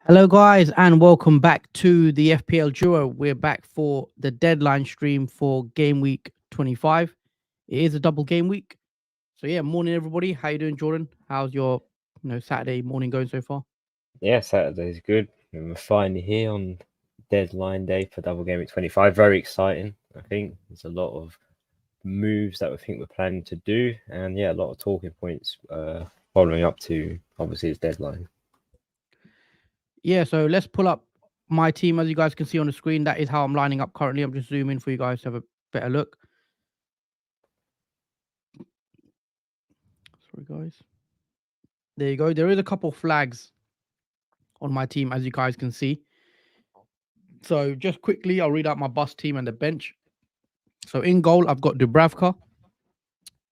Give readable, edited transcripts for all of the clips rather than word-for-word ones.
Hello, guys, and welcome back to the FPL Duo. We're back for the deadline stream for game week 25. It is a double game week. So, yeah, morning, everybody. How you doing, Jordan? How's your Saturday morning going so far? Yeah, Saturday's good. And we're finally here on deadline day for Double Game Week 25. Very exciting, I think. There's a lot of moves that we think we're planning to do. And yeah, a lot of talking points following up to, obviously, its deadline. Yeah, so let's pull up my team. As you guys can see on the screen, that is how I'm lining up currently. I'm just zooming for you guys to have a better look. Sorry, guys. There you go. There is a couple flags on my team, as you guys can see. So just quickly, I'll read out my bus team and the bench. So in goal, I've got Dubravka.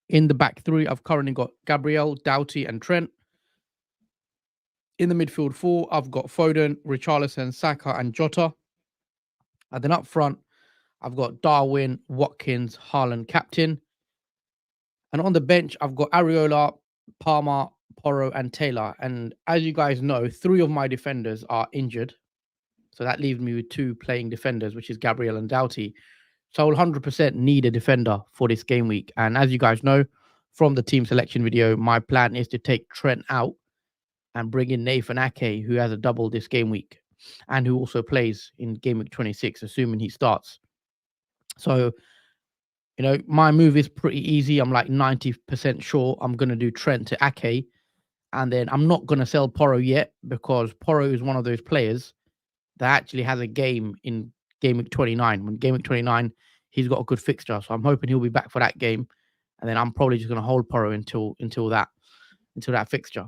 In the back three, I've currently got Gabriel, Doughty, and Trent. In the midfield four, I've got Foden, Richarlison, Saka, and Jota. And then up front, I've got Darwin, Watkins, Haaland, captain. And on the bench, I've got Areola, Palmer, Porro, and Taylor. And as you guys know, three of my defenders are injured. So that leaves me with two playing defenders, which is Gabriel and Doughty. So I will 100% need a defender for this game week. And as you guys know from the team selection video, my plan is to take Trent out and bring in Nathan Ake, who has a double this game week and who also plays in game week 26, assuming he starts. So, my move is pretty easy. I'm like 90% sure I'm going to do Trent to Ake. And then I'm not going to sell Porro yet because Porro is one of those players that actually has a game in game week 29. When game week 29, he's got a good fixture. So I'm hoping he'll be back for that game. And then I'm probably just going to hold Porro until that fixture.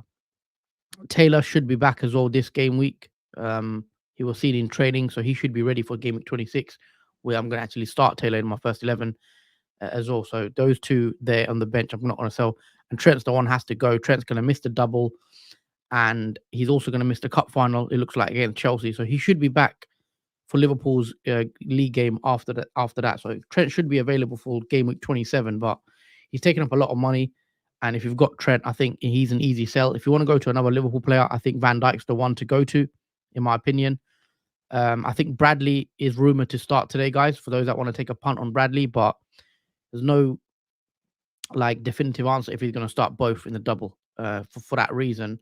Taylor should be back as well this game week. He was seen in training, so he should be ready for game week 26, where I'm going to actually start Taylor in my first 11 as well. So those two there on the bench, I'm not going to sell. And Trent's the one has to go. Trent's going to miss the double, and he's also going to miss the cup final. It looks like against Chelsea, so he should be back for Liverpool's league game after that. So Trent should be available for game week 27, but he's taking up a lot of money. And if you've got Trent, I think he's an easy sell. If you want to go to another Liverpool player, I think Van Dijk's the one to go to, in my opinion. I think Bradley is rumored to start today, guys, for those that want to take a punt on Bradley, but there's no definitive answer if he's going to start both in the double. For that reason,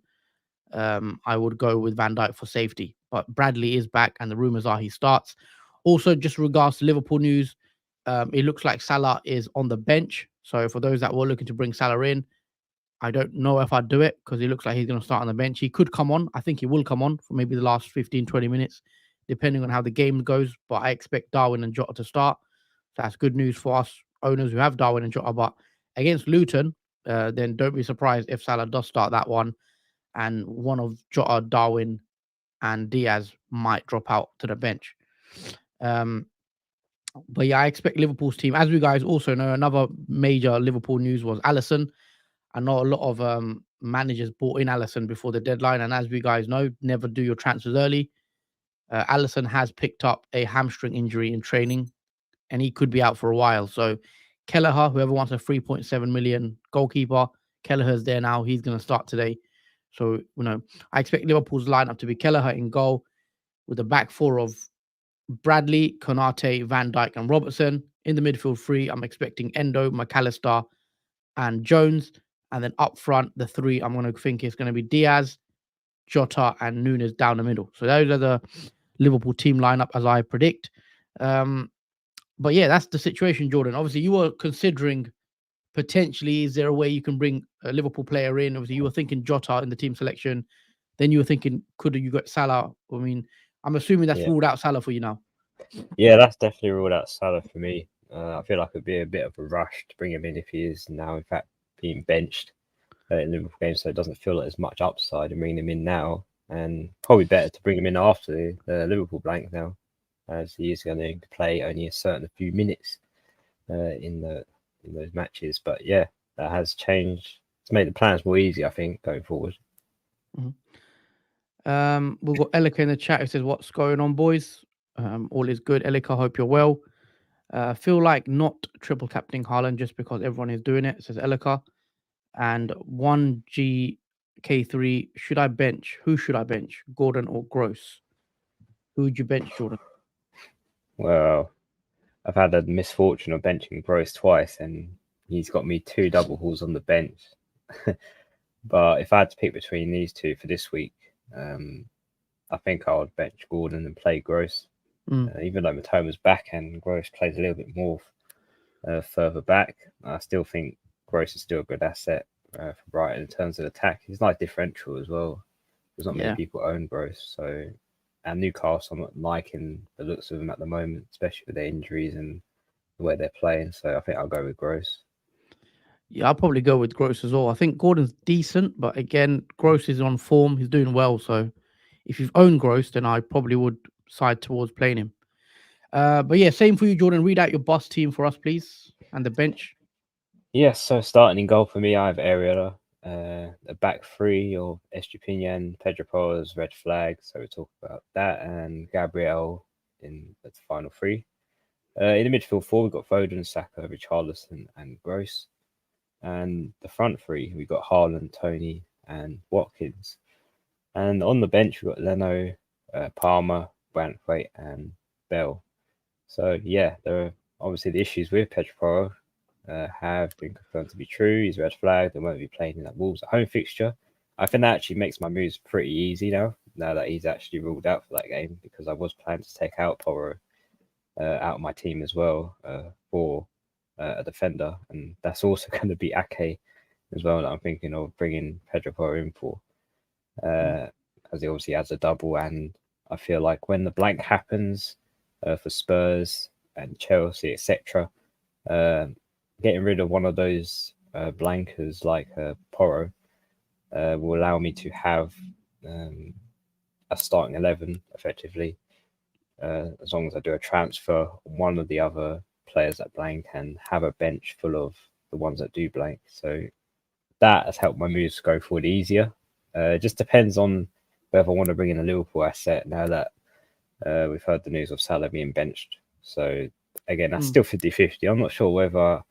I would go with Van Dijk for safety. But Bradley is back, and the rumors are he starts. Also, just regards to Liverpool news, it looks like Salah is on the bench. So for those that were looking to bring Salah in, I don't know if I'd do it because he looks like he's going to start on the bench. He could come on. I think he will come on for maybe the last 15, 20 minutes, depending on how the game goes. But I expect Darwin and Jota to start. So that's good news for us owners who have Darwin and Jota. But against Luton, then don't be surprised if Salah does start that one. And one of Jota, Darwin, and Diaz might drop out to the bench. But yeah, I expect Liverpool's team. As we guys also know, another major Liverpool news was Alisson. I know a lot of managers bought in Alisson before the deadline. And as we guys know, never do your transfers early. Alisson has picked up a hamstring injury in training, and he could be out for a while. So Kelleher, whoever wants a 3.7 million goalkeeper, Kelleher's there now. He's going to start today. So, I expect Liverpool's lineup to be Kelleher in goal with a back four of Bradley, Konate, Van Dijk, and Robertson. In the midfield three, I'm expecting Endo, McAllister, and Jones. And then up front, the three, I'm going to think it's going to be Diaz, Jota, and Nunes down the middle. So those are the Liverpool team lineup as I predict. But yeah, that's the situation, Jordan. Obviously, you were considering potentially, is there a way you can bring a Liverpool player in? Obviously, you were thinking Jota in the team selection. Then you were thinking, could you got Salah? I mean, I'm assuming that's ruled out Salah for you now. Yeah, that's definitely ruled out Salah for me. I feel like it'd be a bit of a rush to bring him in if he is now, in fact, being benched in Liverpool games, so it doesn't feel like there's much upside in bringing him in now. And probably better to bring him in after the Liverpool blank now, as he is going to play only a few minutes in those matches. But yeah, that has changed. It's made the plans more easy, I think, going forward. Mm-hmm. We've got Elika in the chat who says, "What's going on, boys? All is good. Elika, hope you're well." Feel like not triple captaining Haaland just because everyone is doing it, says Elika. And 1GK3, should I bench? Who should I bench? Gordon or Gross? Who would you bench, Jordan? Well, I've had the misfortune of benching Gross twice, and he's got me 2 double hauls on the bench. But if I had to pick between these two for this week, I think I would bench Gordon and play Gross. Even though Matoma's back and Gross plays a little bit more further back, I still think Gross is still a good asset for Brighton in terms of attack. He's nice differential as well. There's not many people own Gross, so and Newcastle, I'm not liking the looks of them at the moment, especially with their injuries and the way they're playing. So I think I'll go with Gross. Yeah, I'll probably go with Gross as well. I think Gordon's decent, but again, Gross is on form. He's doing well. So if you've owned Gross, then I probably would side towards playing him. But yeah, same for you, Jordan. Read out your bus team for us, please, and the bench. Yes, so starting in goal for me, I have Areola. A back three of Estupinian, Pedro Porro's red flag. So we talk about that, and Gabriel in the final three. In the midfield four, we've got Foden, Saka, Richarlison, and Gross. And the front three, we've got Haaland, Tony, and Watkins. And on the bench, we've got Leno, Palmer, Branthwaite, and Bell. So yeah, there are obviously the issues with Pedro Porro have been confirmed to be true. He's red flagged and won't be playing in that Wolves at home fixture. I think that actually makes my moves pretty easy now that he's actually ruled out for that game, because I was planning to take out Porro out of my team as well for a defender, and that's also going to be Ake as well that I'm thinking of bringing Pedro Porro in for, as he obviously has a double. And I feel like when the blank happens for Spurs and Chelsea, etc., getting rid of one of those blankers like Porro will allow me to have a starting 11 effectively, as long as I do a transfer one of the other players that blank and have a bench full of the ones that do blank. So that has helped my moves go forward easier. It just depends on whether I want to bring in a Liverpool asset now that we've heard the news of Salah being benched. So again, that's still 50-50. I'm not sure whether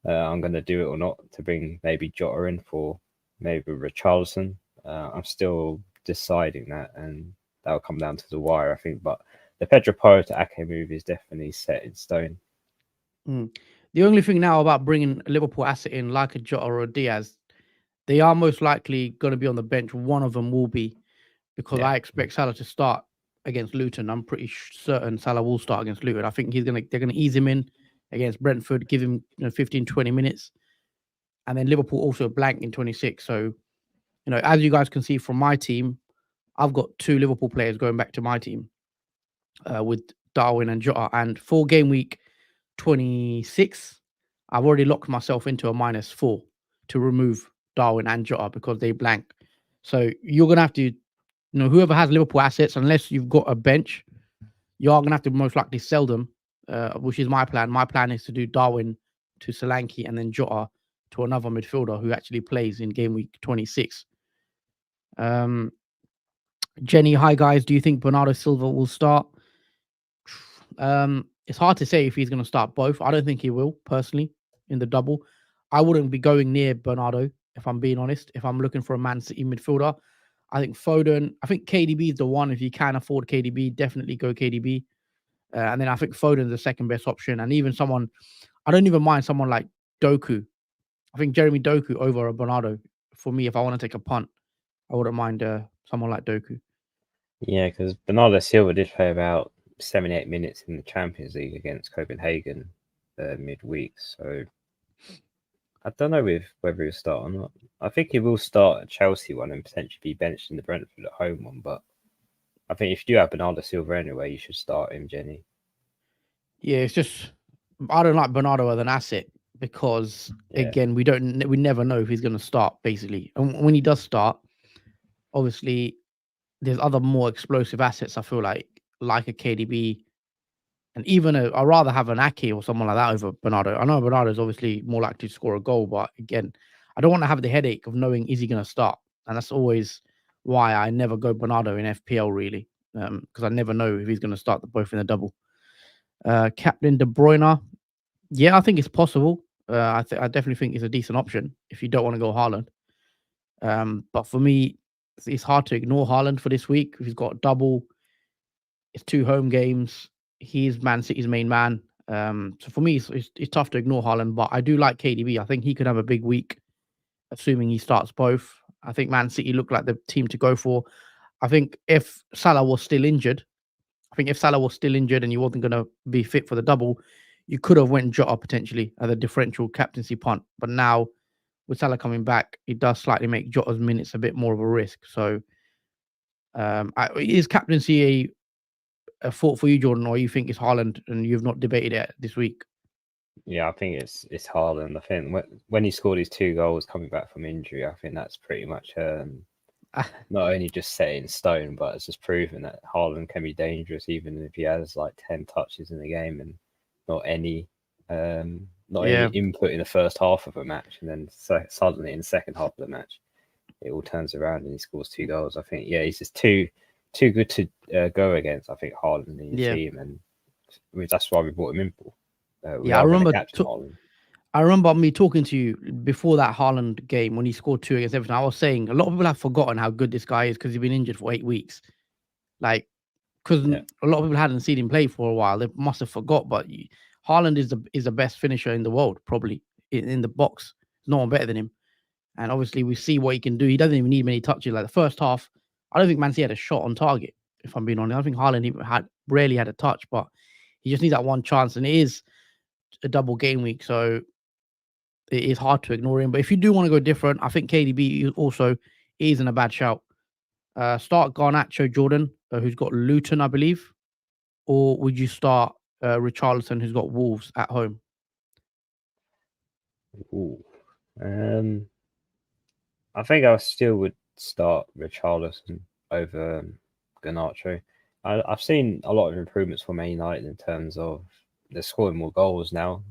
I'm going to do it or not to bring maybe Jota in for maybe Richarlison. I'm still deciding that, and that'll come down to the wire, I think. But the Pedro Porro to Ake move is definitely set in stone. The only thing now about bringing a Liverpool asset in, like a Jota or a Diaz, they are most likely going to be on the bench. One of them will be, because I expect Salah to start against Luton. I'm pretty certain Salah will start against Luton. I think they're going to ease him in against Brentford, give him 15, 20 minutes. And then Liverpool also blank in 26. So, as you guys can see from my team, I've got 2 Liverpool players going back to my team with Darwin and Jota. And for game week 26, I've already locked myself into a -4 to remove Darwin and Jota because they blank. So you're going to have to, whoever has Liverpool assets, unless you've got a bench, you are going to have to most likely sell them, which is my plan. My plan is to do Darwin to Solanke and then Jota to another midfielder who actually plays in game week 26. Jenny, hi guys. Do you think Bernardo Silva will start? It's hard to say if he's going to start both. I don't think he will, personally, in the double. I wouldn't be going near Bernardo, if I'm being honest. If I'm looking for a Man City midfielder, I think Foden, I think KDB is the one. If you can afford KDB, definitely go KDB. And then I think Foden's the second best option. And even someone, I don't even mind someone like Doku. I think Jeremy Doku over a Bernardo. For me, if I want to take a punt, I wouldn't mind someone like Doku. Yeah, because Bernardo Silva did play about 78 minutes in the Champions League against Copenhagen midweek. So I don't know whether he'll start or not. I think he will start a Chelsea one and potentially be benched in the Brentford at home one. But I think if you do have Bernardo Silva anyway, you should start him, Jenny. Yeah, it's just I don't like Bernardo as an asset because again, we never know if he's going to start basically. And when he does start, obviously there's other more explosive assets. I feel like a KDB, and even I'd rather have an Ake or someone like that over Bernardo. I know Bernardo is obviously more likely to score a goal, but again, I don't want to have the headache of knowing is he going to start, and that's always why I never go Bernardo in FPL really, because I never know if he's going to start both in the double. Captain De Bruyne. Yeah, I think it's possible. I definitely think it's a decent option if you don't want to go Haaland. But for me, it's hard to ignore Haaland for this week. He's got double. It's 2 home games. He's Man City's main man. So for me, it's tough to ignore Haaland. But I do like KDB. I think he could have a big week, assuming he starts both. I think Man City look like the team to go for. I think if Salah was still injured, and he wasn't going to be fit for the double, you could have went Jota potentially at a differential captaincy punt. But now with Salah coming back, it does slightly make Jota's minutes a bit more of a risk. So is captaincy a thought for you, Jordan, or you think it's Haaland and you've not debated it this week? Yeah, I think it's Haaland. I think when he scored his 2 goals coming back from injury, I think that's pretty much not only just set in stone, but it's just proven that Haaland can be dangerous even if he has like 10 touches in the game and not any input in the first half of a match, and then suddenly in the second half of the match it all turns around and he scores 2 goals. I think he's just too good to go against. I think Haaland in your team, and I mean, that's why we brought him in for. I remember me talking to you before that Haaland game when he scored 2 against Everton. I was saying a lot of people have forgotten how good this guy is because he's been injured for 8 weeks. Like, because a lot of people hadn't seen him play for a while. They must have forgot. But Haaland is the best finisher in the world, probably in the box. No one better than him. And obviously, we see what he can do. He doesn't even need many touches. Like the first half, I don't think Man City had a shot on target. If I'm being honest, I think Haaland even rarely had a touch, but he just needs that one chance. And it is a double game week, so it is hard to ignore him. But if you do want to go different, I think KDB also isn't a bad shout. Start Garnacho, Jordan, who's got Luton, I believe, or would you start Richarlison, who's got Wolves at home? I think I still would start Richarlison over Garnacho. I've seen a lot of improvements for Man United in terms of they're scoring more goals now.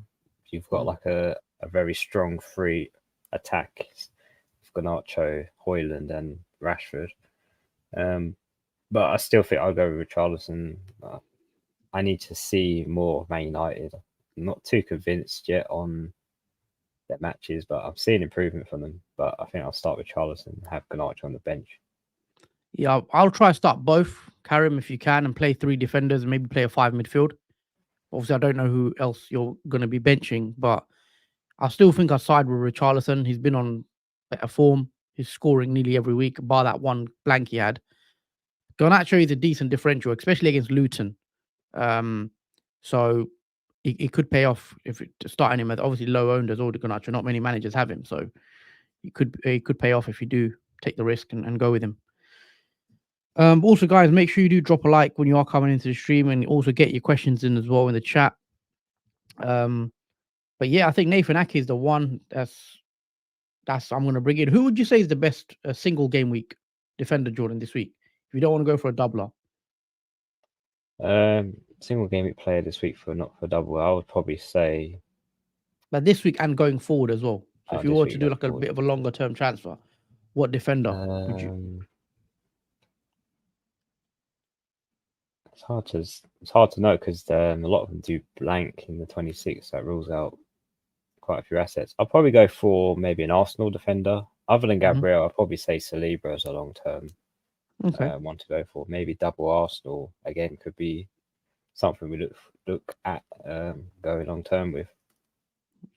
You've got like a very strong free attack, Garnacho, Højlund, and Rashford. But I still think I'll go with Richarlison. I need to see more of Man United. I'm not too convinced yet on their matches, but I'm seeing improvement from them. But I think I'll start with Richarlison and have Garnacho on the bench. Yeah, I'll try to start both, Karim, if you can, and play 3 defenders and maybe play a 5 midfield. Obviously, I don't know who else you're going to be benching, but I still think I'll side with Richarlison. He's been on better form. He's scoring nearly every week, bar that one blank he had. Garnacho is a decent differential, especially against Luton. So it could pay off if starting him at obviously low owned as Aldo Garnacho. Not many managers have him, so it could pay off if you do take the risk and go with him. Also, guys, make sure you do drop a like when you are coming into the stream, and also get your questions in as well in the chat. But yeah, I think Nathan Ake is the one that's I'm going to bring in. Who would you say is the best single game week defender, Jordan, this week? If you don't want to go for a doubler. Single game week player this week not for double, I would probably say. But this week and going forward as well. So if you were to do like a bit of a longer term transfer, what defender would you? It's hard to know because a lot of them do blank in the 26. That rules out quite a few assets. I'll probably go for maybe an Arsenal defender. Other than Gabriel, I'll probably say Saliba as a long term one to go for. Maybe double Arsenal again could be something we look at going long term with.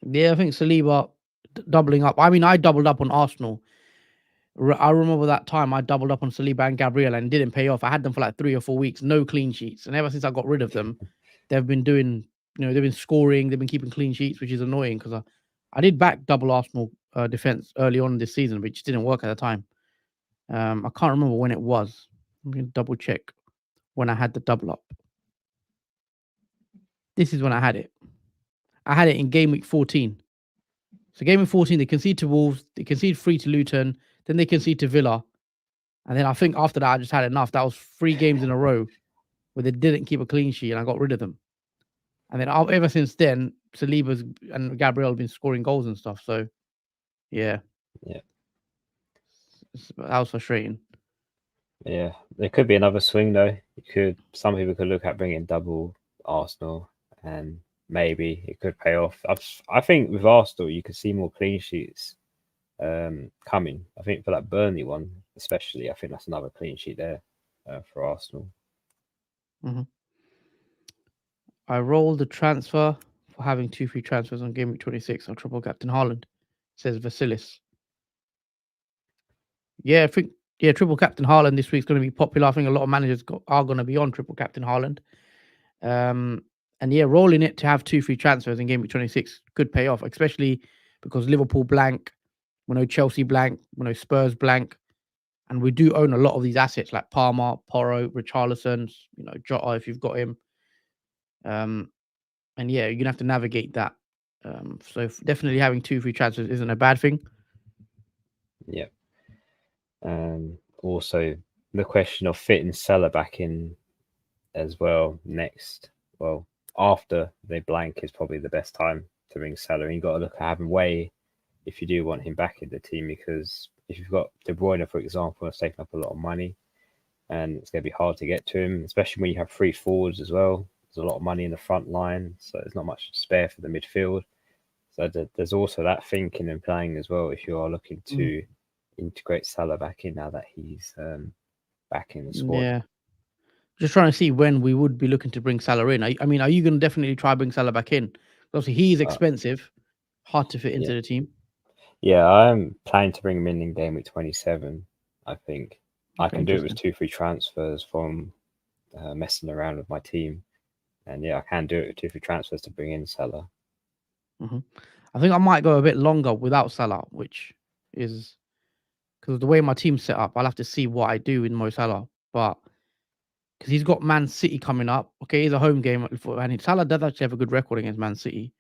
Yeah, I think Saliba doubling up. I mean, I doubled up on Arsenal. I remember that time I doubled up on Saliba and Gabriel and didn't pay off. I had them for like 3 or 4 weeks, no clean sheets. And ever since I got rid of them, they've been doing, they've been scoring, they've been keeping clean sheets, which is annoying because I did back double Arsenal defense early on this season, but it just didn't work at the time. I can't remember when it was. I'm going to double check when I had the double up. This is when I had it. I had it in game week 14. So game week 14, they concede to Wolves, they concede 3 to Luton, then they concede to Villa. And then I think after that, I just had enough. That was 3 games in a row where they didn't keep a clean sheet and I got rid of them. And then ever since then, Saliba and Gabriel have been scoring goals and stuff. So, yeah. Yeah. That was frustrating. Yeah. There could be another swing, though. Some people could look at bringing double Arsenal. and maybe it could pay off. I think with Arsenal, you could see more clean sheets coming. I think for that Burnley one, especially, I think that's another clean sheet there for Arsenal. Hmm. I rolled the transfer for having 2 free transfers on game week 26 on triple captain Haaland, says Vasilis. Yeah, I think triple captain Haaland this week's going to be popular. I think a lot of managers are going to be on triple captain Haaland. And yeah, rolling it to have 2 free transfers in game week 26 could pay off, especially because Liverpool blank, we know Chelsea blank, we know Spurs blank, and we do own a lot of these assets like Palmer, Porro, Richarlison, Jota if you've got him. And yeah, you're gonna have to navigate that. So definitely having 2 free transfers isn't a bad thing. Yeah. Also, the question of fitting Salah back in as well next. Well, after they blank is probably the best time to bring Salah. You got to look at having way if you do want him back in the team, because if you've got De Bruyne, for example, it's taking up a lot of money, and it's going to be hard to get to him, especially when you have 3 forwards as well. There's a lot of money in the front line, so there's not much to spare for the midfield. So there's also that thinking and playing as well if you are looking to integrate Salah back in now that he's back in the squad. Yeah. Just trying to see when we would be looking to bring Salah in. I mean, are you going to definitely try bring Salah back in? Obviously, he's expensive, hard to fit into the team. Yeah, I'm planning to bring him in game week 27. I think I can do it with 2 free transfers from messing around with my team, and yeah, I can do it with 2 free transfers to bring in Salah. Mm-hmm. I think I might go a bit longer without Salah, which is because the way my team's set up, I'll have to see what I do with Mo Salah. But because he's got Man City coming up, okay, it's a home game, and Salah does actually have a good record against Man City.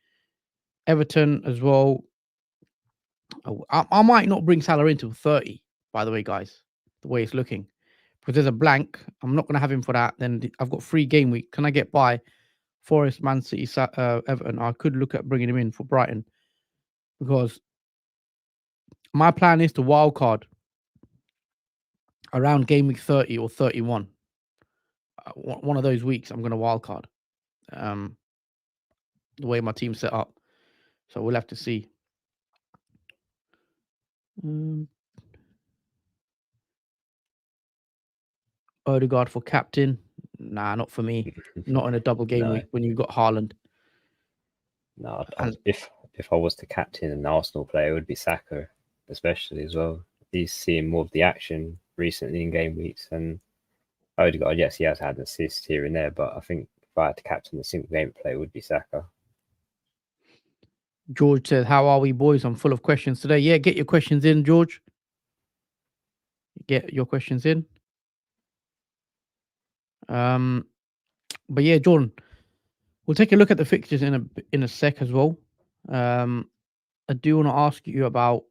Everton as well. I might not bring Salah into 30, by the way, guys, the way it's looking. Because there's a blank. I'm not going to have him for that. Then I've got 3 game week. Can I get by Forest, Man City, Everton? I could look at bringing him in for Brighton. Because my plan is to wildcard around game week 30 or 31. One of those weeks, I'm going to wildcard. The way my team's set up. So we'll have to see. Odegaard for captain. Nah, not for me. Not in a double game week when you've got Haaland. No, if I was to captain an Arsenal player, it would be Saka, especially as well. He's seeing more of the action recently in game weeks, and Odegaard, yes, he has had an assist here and there, but I think if I had to captain a single game player, it would be Saka. George says, "How are we, boys? I'm full of questions today." Yeah, get your questions in, George. Get your questions in. But yeah, Jordan, we'll take a look at the fixtures in a sec as well. I do want to ask you about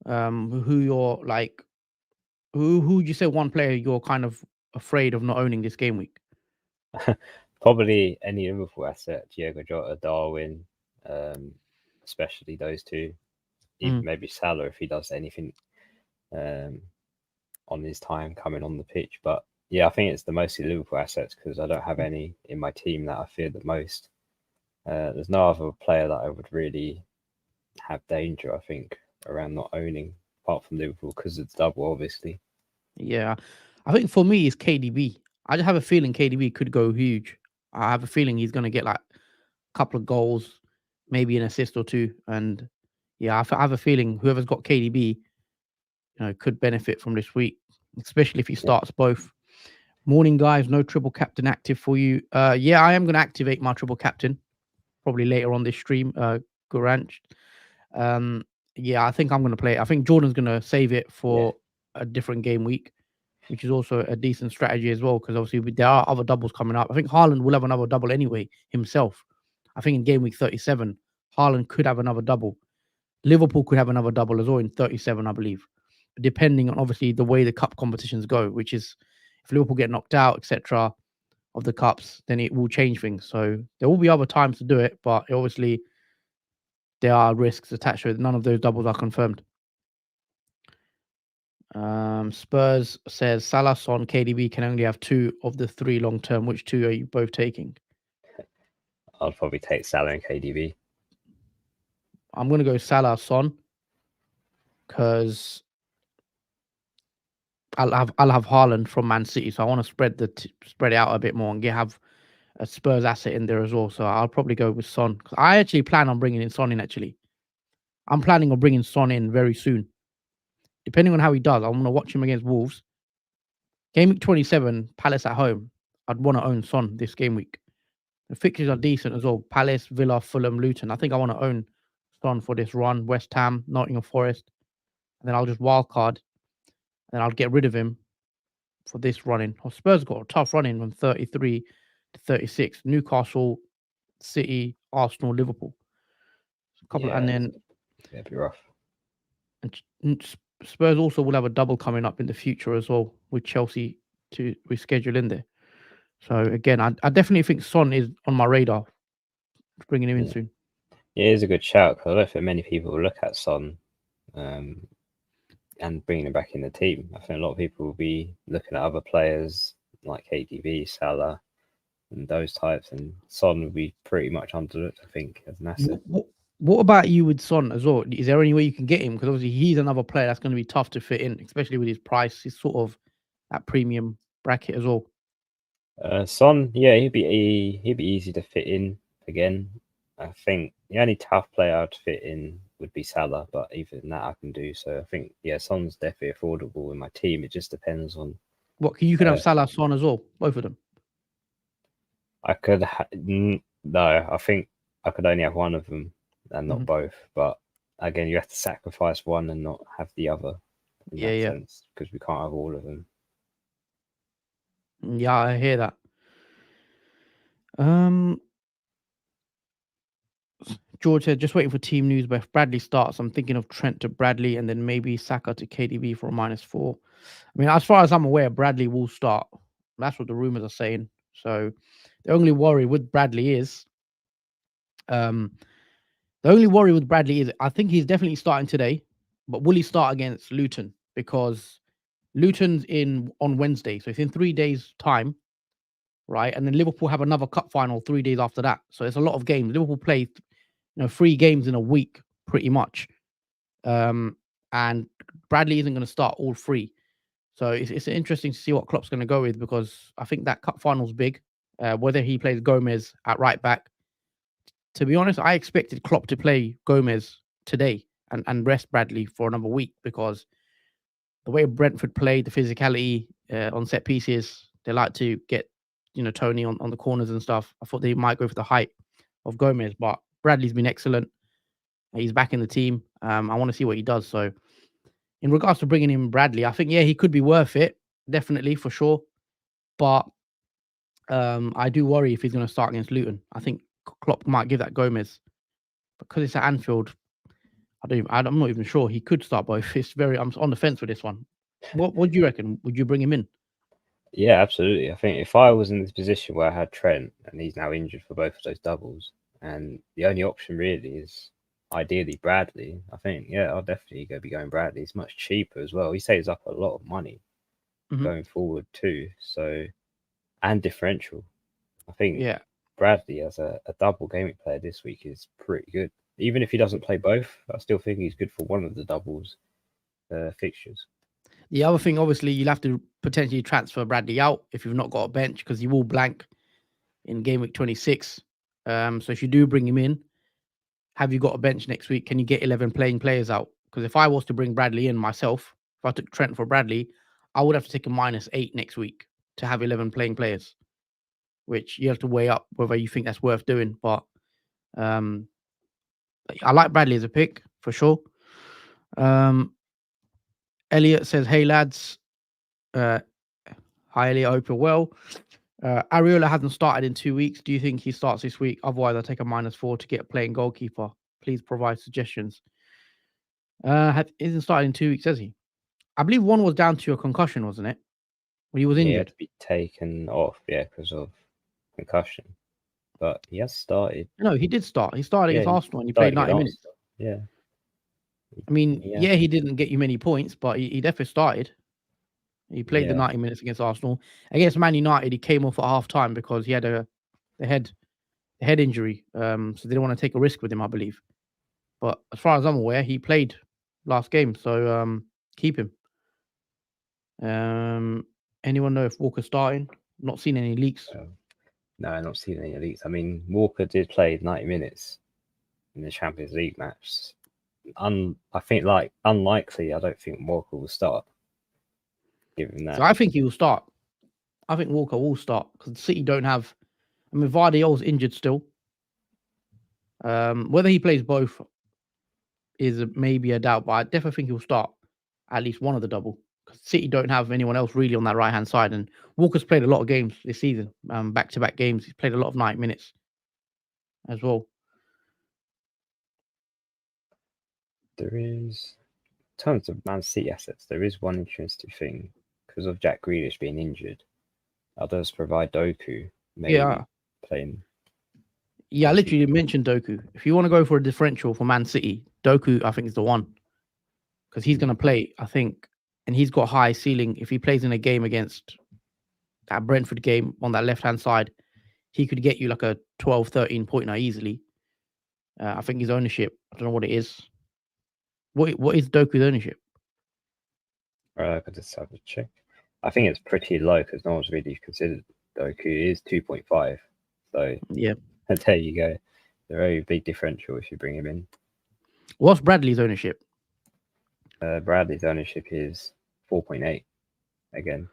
who you're like. Who would you say one player you're kind of afraid of not owning this game week? Probably any Liverpool asset, Diego Jota, Darwin, especially those two. Even maybe Salah if he does anything on his time coming on the pitch. But yeah, I think it's the mostly Liverpool assets because I don't have any in my team that I fear the most. There's no other player that I would really have danger, I think, around not owning, apart from Liverpool because it's double, obviously. Yeah, I think for me it's KDB. I just have a feeling KDB could go huge. I have a feeling he's going to get like a couple of goals, maybe an assist or 2, and yeah, I have a feeling whoever's got KDB, could benefit from this week, especially if he starts both. Morning, guys. No triple captain active for you. Yeah, I am going to activate my triple captain probably later on this stream. Guranch. Yeah, I think I'm going to play it. I think Jordan's going to save it for a different game week, which is also a decent strategy as well, because obviously there are other doubles coming up. I think Haaland will have another double anyway himself. I think in game week 37, Haaland could have another double. Liverpool could have another double as well in 37, I believe, depending on obviously the way the cup competitions go, which is if Liverpool get knocked out, etc., of the cups, then it will change things. So there will be other times to do it, but obviously there are risks attached to it. None of those doubles are confirmed. Spurs says Salah, Son, KDB can only have 2 of the 3 long term. Which 2 are you both taking? I'd probably take Salah and KDB. I'm going to go Salah, Son, because I'll have Haaland from Man City, so I want to spread it out a bit more and have a Spurs asset in there as well. So I'll probably go with Son. 'Cause I actually plan on bringing in Son in. Actually, I'm planning on bringing Son in very soon, depending on how he does. I want to watch him against Wolves. Game week 27, Palace at home. I'd want to own Son this game week. The fixtures are decent as well. Palace, Villa, Fulham, Luton. I think I want to own Son for this run. West Ham, Nottingham Forest. And then I'll just wildcard. And I'll get rid of him for this running. Oh, Spurs got a tough running from 33 to 36. Newcastle, City, Arsenal, Liverpool. And then it'd be rough. And Spurs also will have a double coming up in the future as well with Chelsea to reschedule in there. So again, I definitely think Son is on my radar, bringing him in soon. Yeah, it is a good shout because I don't think many people will look at Son and bringing him back in the team. I think a lot of people will be looking at other players like KDB, Salah, and those types, and Son will be pretty much underlooked, I think, as an asset. What about you with Son as well? Is there any way you can get him? Because obviously he's another player that's going to be tough to fit in, especially with his price. He's sort of at premium bracket as well. Son, yeah, he'd be easy to fit in again. I think the only tough player to fit in would be Salah, but even that I can do. So I think, yeah, Son's definitely affordable in my team. It just depends on what you could have Salah, Son as well, both of them. I could no. I think I could only have one of them and not both. But again, you have to sacrifice one and not have the other. In that sense, because we can't have all of them. Yeah, I hear that. George said, just waiting for team news. But if Bradley starts, I'm thinking of Trent to Bradley and then maybe Saka to KDB for a -4. I mean, as far as I'm aware, Bradley will start. That's what the rumors are saying. So the only worry with Bradley is, I think he's definitely starting today, but will he start against Luton? Because Luton's on Wednesday, so it's in 3 days' time, right? And then Liverpool have another cup final 3 days after that. So it's a lot of games. Liverpool play 3 games in a week, pretty much. And Bradley isn't going to start all 3. So it's interesting to see what Klopp's going to go with, because I think that cup final's big. Whether he plays Gomez at right back. To be honest, I expected Klopp to play Gomez today and rest Bradley for another week, because the way Brentford played, the physicality on set pieces, they like to get, Tony on the corners and stuff. I thought they might go for the height of Gomez, but Bradley's been excellent. He's back in the team. I want to see what he does. So in regards to bringing in Bradley, I think, he could be worth it. Definitely, for sure. But I do worry if he's going to start against Luton. I think Klopp might give that Gomez, because it's at Anfield. I'm not even sure. He could start both. I'm on the fence with this one. What do you reckon? Would you bring him in? Yeah, absolutely. I think if I was in this position where I had Trent and he's now injured for both of those doubles, and the only option really is ideally Bradley, I think, I'll definitely be going Bradley. It's much cheaper as well. He saves up a lot of money going forward too. So, and differential. I think Bradley as a double gaming player this week is pretty good. Even if he doesn't play both, I still think he's good for one of the doubles fixtures. The other thing, obviously, you'll have to potentially transfer Bradley out if you've not got a bench, because he will blank in game week 26. So if you do bring him in, have you got a bench next week? Can you get 11 playing players out? Because if I was to bring Bradley in myself, if I took Trent for Bradley, I would have to take a -8 next week to have 11 playing players, which you have to weigh up whether you think that's worth doing. But I like Bradley as a pick for sure. Elliot says, "Hey lads, hi Elliot, I hope you're well. Areola hasn't started in 2 weeks. Do you think he starts this week? Otherwise, I'll take a -4 to get a playing goalkeeper. Please provide suggestions." Isn't started in 2 weeks, has he? I believe one was down to a concussion, wasn't it? When he was injured. He had to be taken off, because of concussion. But he has started. No, he did start. He started against Arsenal and he played 90 minutes. Yeah. I mean, he didn't get you many points, but he definitely started. He played the 90 minutes against Arsenal. Against Man United, he came off at half time because he had the head head injury. So they didn't want to take a risk with him, I believe. But as far as I'm aware, he played last game, so keep him. Anyone know if Walker's starting? Not seen any leaks. No, I'm not seeing any leaks. I mean, Walker did play 90 minutes in the Champions League match. I think unlikely. I don't think Walker will start. Given that, So I think he will start. I think Walker will start because City don't have. I mean, Vardiol's injured still. Whether he plays both is maybe a doubt, but I definitely think he'll start at least one of the double because City don't have anyone else really on that right hand side. And Walker's played a lot of games this season, back to back games. He's played a lot of 90 minutes as well. there is tons of Man City assets. There is one interesting thing because of Jack Grealish being injured. Others provide Doku maybe playing. Yeah, I literally mentioned Doku. If you want to go for a differential for Man City, Doku I think is the one because he's going to play, I think, and he's got high ceiling. If he plays in a game against that Brentford game on that left hand side, he could get you like a 12, 13 pointer easily. I think his ownership, I don't know what it is. What is Doku's ownership? I could just have a check. I think it's pretty low because no one's really considered Doku. It is 2.5. So yeah, there you go. A very big differential if you bring him in. What's Bradley's ownership? Bradley's ownership is 4.8. Again,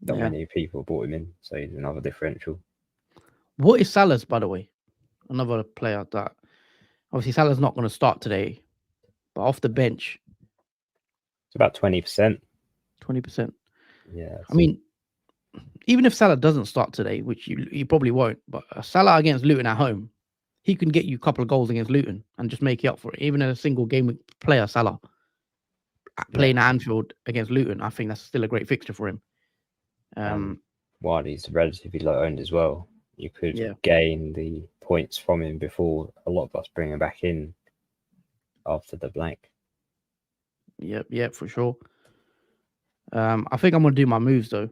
not many people bought him in, so he's another differential. What is Salah's, by the way? Another player that obviously Salah's not going to start today, but off the bench, it's about 20%. 20%. Yeah. I mean, even if Salah doesn't start today, which you probably won't, but Salah against Luton at home, he can get you a couple of goals against Luton and just make it up for it. Even a single game player, Salah, playing at Anfield against Luton, I think that's still a great fixture for him. While he's relatively low owned as well, you could gain the points from him before a lot of us bring him back in after the blank. Yep, for sure. I think I'm going to do my moves though.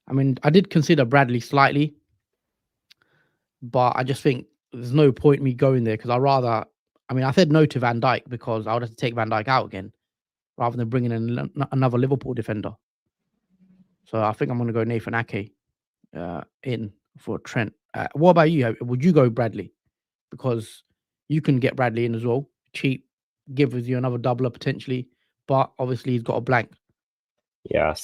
I mean, I did consider Bradley slightly, but I just think there's no point me going there because I said no to Van Dijk because I would have to take Van Dijk out again rather than bringing in another Liverpool defender. So I think I'm going to go Nathan Ake in for Trent. What about you? Would you go Bradley? Because you can get Bradley in as well. Cheap, gives you another doubler potentially, but obviously he's got a blank. Yeah,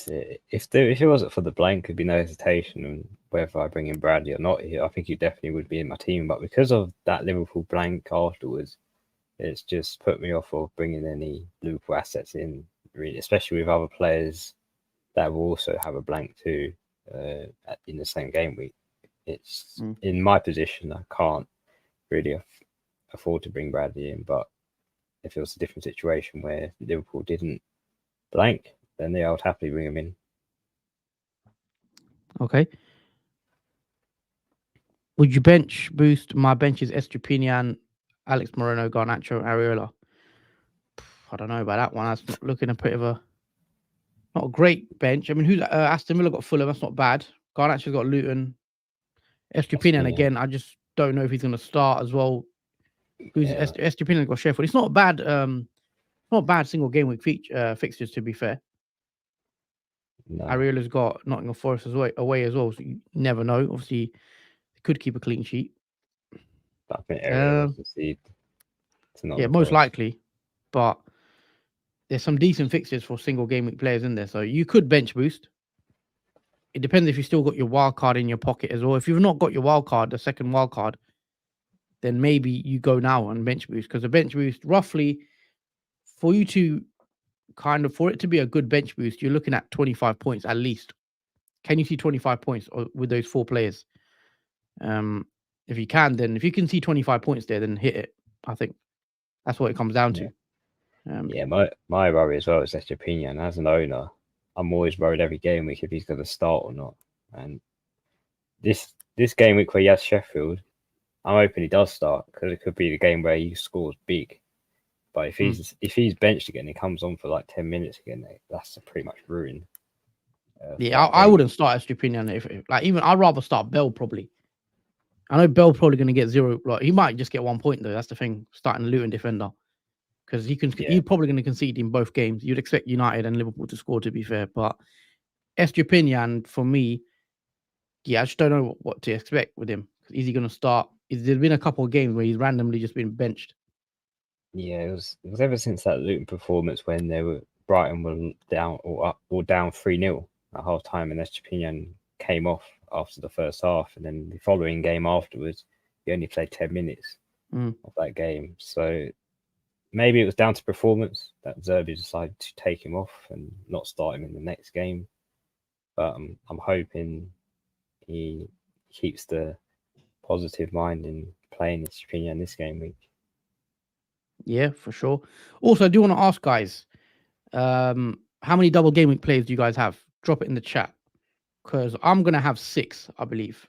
if it wasn't for the blank, there'd be no hesitation on whether I bring in Bradley or not. I think he definitely would be in my team, but because of that Liverpool blank afterwards, it's just put me off of bringing any Liverpool assets in, really, especially with other players that will also have a blank too in the same game week. It's in my position, I can't really afford to bring Bradley in, but if it was a different situation where Liverpool didn't blank, then I would happily bring him in. Okay. Would you bench boost? My bench is Estupiñán, Alex Moreno, Garnacho, Areola. I don't know about that one. That's not looking a bit of not a great bench. I mean, who's Aston Villa got Fulham? That's not bad. Garnacho's got Luton. Estupiñán again. I just don't know if he's going to start as well. Estupiñán got Sheffield. It's not bad. Not bad single game week fixtures, to be fair. No. Areola's got Nottingham Forest away as well, so you never know. Obviously, they could keep a clean sheet. I think Areola's concede. Yeah, most likely. But there's some decent fixtures for single game week players in there, so you could bench boost. It depends if you still got your wild card in your pocket as well. If you've not got your wild card, the second wild card, then maybe you go now and bench boost because the bench boost roughly for you to for it to be a good bench boost, you're looking at 25 points at least. Can you see 25 points with those 4 players? If you can, then if you can see 25 points there, then hit it. I think that's what it comes down to. My worry as well is Estupiñán. As an owner, I'm always worried every game week if he's going to start or not. And this game week where he has Sheffield, I'm hoping he does start because it could be the game where he scores big. But if he's benched again, he comes on for like 10 minutes again. That's pretty much ruined. I wouldn't start Estupiñán if even I'd rather start Bell probably. I know Bell's probably going to get 0. Like, he might just get 1 point though. That's the thing. Starting Luton defender, because he's probably going to concede in both games. You'd expect United and Liverpool to score, to be fair. But Estupinian, for me, I just don't know what to expect with him. Is he going to start? There's been a couple of games where he's randomly just been benched. Yeah, it was ever since that Luton performance when Brighton were down or down 3-0 at half time, and Estupinian came off after the first half, and then the following game afterwards, he only played 10 minutes of that game. So maybe it was down to performance that Zerbi decided to take him off and not start him in the next game. But I'm hoping he keeps the positive mind in playing Estupinian this game week. Yeah, for sure. Also, I do want to ask guys, how many double game week players do you guys have? Drop it in the chat, because I'm gonna have 6, I believe.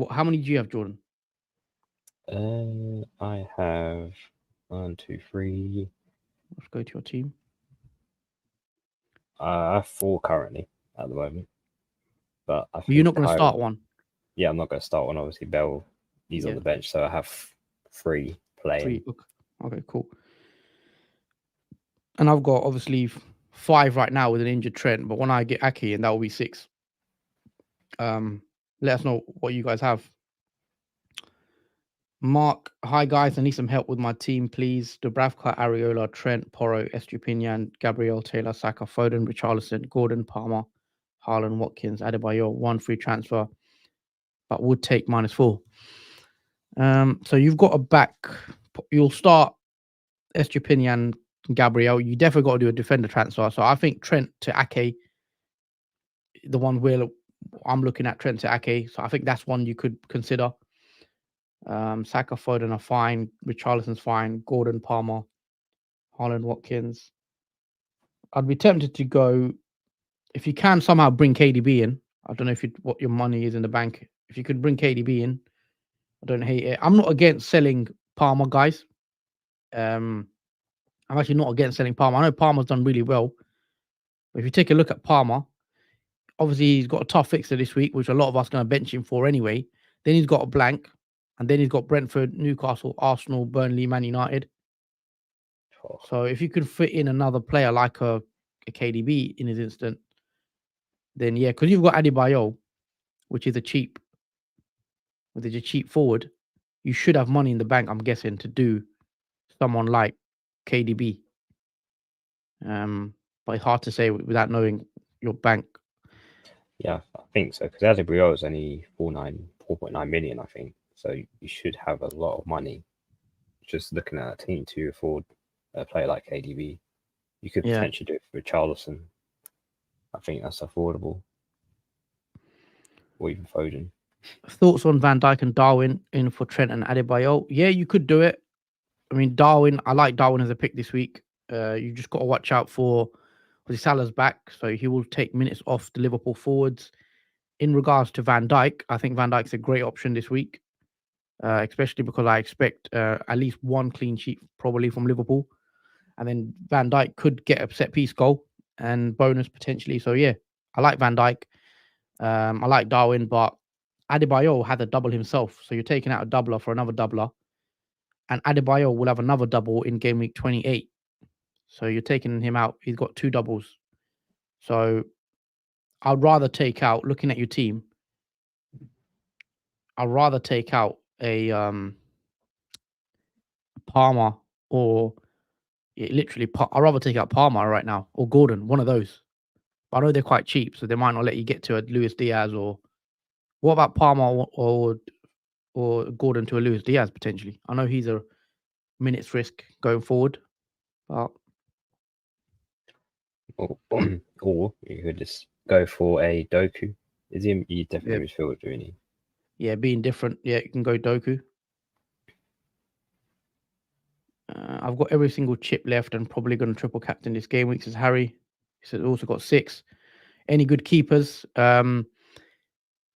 How many do you have, Jordan? I have 1, 2, 3. Let's go to your team. I have 4 currently at the moment, but I think you're not going to start one. Yeah, I'm not going to start one. Obviously, Bell, he's on the bench, so I have 3 playing. 3. Okay, cool. And I've got obviously 5 right now with an injured Trent, but when I get Ake, and that will be 6. Let us know what you guys have. Mark, hi guys, I need some help with my team, please. Dubravka, Areola, Trent, Porro, Estupinian, Gabriel, Taylor, Saka, Foden, Richarlison, Gordon, Palmer, Haaland, Watkins, Adebayor, 1 free transfer, but would take -4. So you've got a back. You'll start Estupinian, Gabriel. You definitely got to do a defender transfer. So I think Trent to Ake, the one where I'm looking at, Trent to Ake. So I think that's one you could consider. Saka, Foden are fine. Richarlison's fine. Gordon, Palmer, Haaland, Watkins. I'd be tempted to go, if you can somehow bring KDB in. I don't know what your money is in the bank. If you could bring KDB in, I don't hate it. I'm not against selling Palmer, guys. I'm actually not against selling Palmer. I know Palmer's done really well. But if you take a look at Palmer, obviously he's got a tough fixture this week, which a lot of us are going to bench him for anyway. Then he's got a blank. And then he's got Brentford, Newcastle, Arsenal, Burnley, Man United. So if you could fit in another player like a KDB in his instant, then yeah, because you've got Adebayor, which is a cheap forward, you should have money in the bank, I'm guessing, to do someone like KDB. But it's hard to say without knowing your bank. Yeah, I think so, because Adebayor is only 4.9 million, I think. So you should have a lot of money just looking at a team to afford a player like KDB. You could potentially do it for Richarlison. I think that's affordable. Or even Foden. Thoughts on Van Dijk and Darwin in for Trent and Adebayor? Yeah, you could do it. I mean, Darwin, I like Darwin as a pick this week. You just got to watch out for Salah's back, so he will take minutes off the Liverpool forwards. In regards to Van Dijk, I think Van Dijk's a great option this week. Especially because I expect at least 1 clean sheet probably from Liverpool. And then Van Dijk could get a set-piece goal and bonus potentially. So, yeah, I like Van Dijk. I like Darwin, but Adebayor had a double himself. So you're taking out a doubler for another doubler. And Adebayor will have another double in game week 28. So you're taking him out. He's got 2 doubles. So I'd rather take out, looking at your team, I'd rather take out a Palmer or literally, I'd rather take out Palmer right now or Gordon, one of those. But I know they're quite cheap, so they might not let you get to a Luis Diaz. Or what about Palmer or Gordon to a Luis Diaz potentially? I know he's a minutes risk going forward, but or you could just go for a Doku. Is he definitely midfielder, doing he? Yeah, being different. Yeah, you can go Doku. I've got every single chip left and probably going to triple captain this game week, says Harry. He says also got 6. Any good keepers? I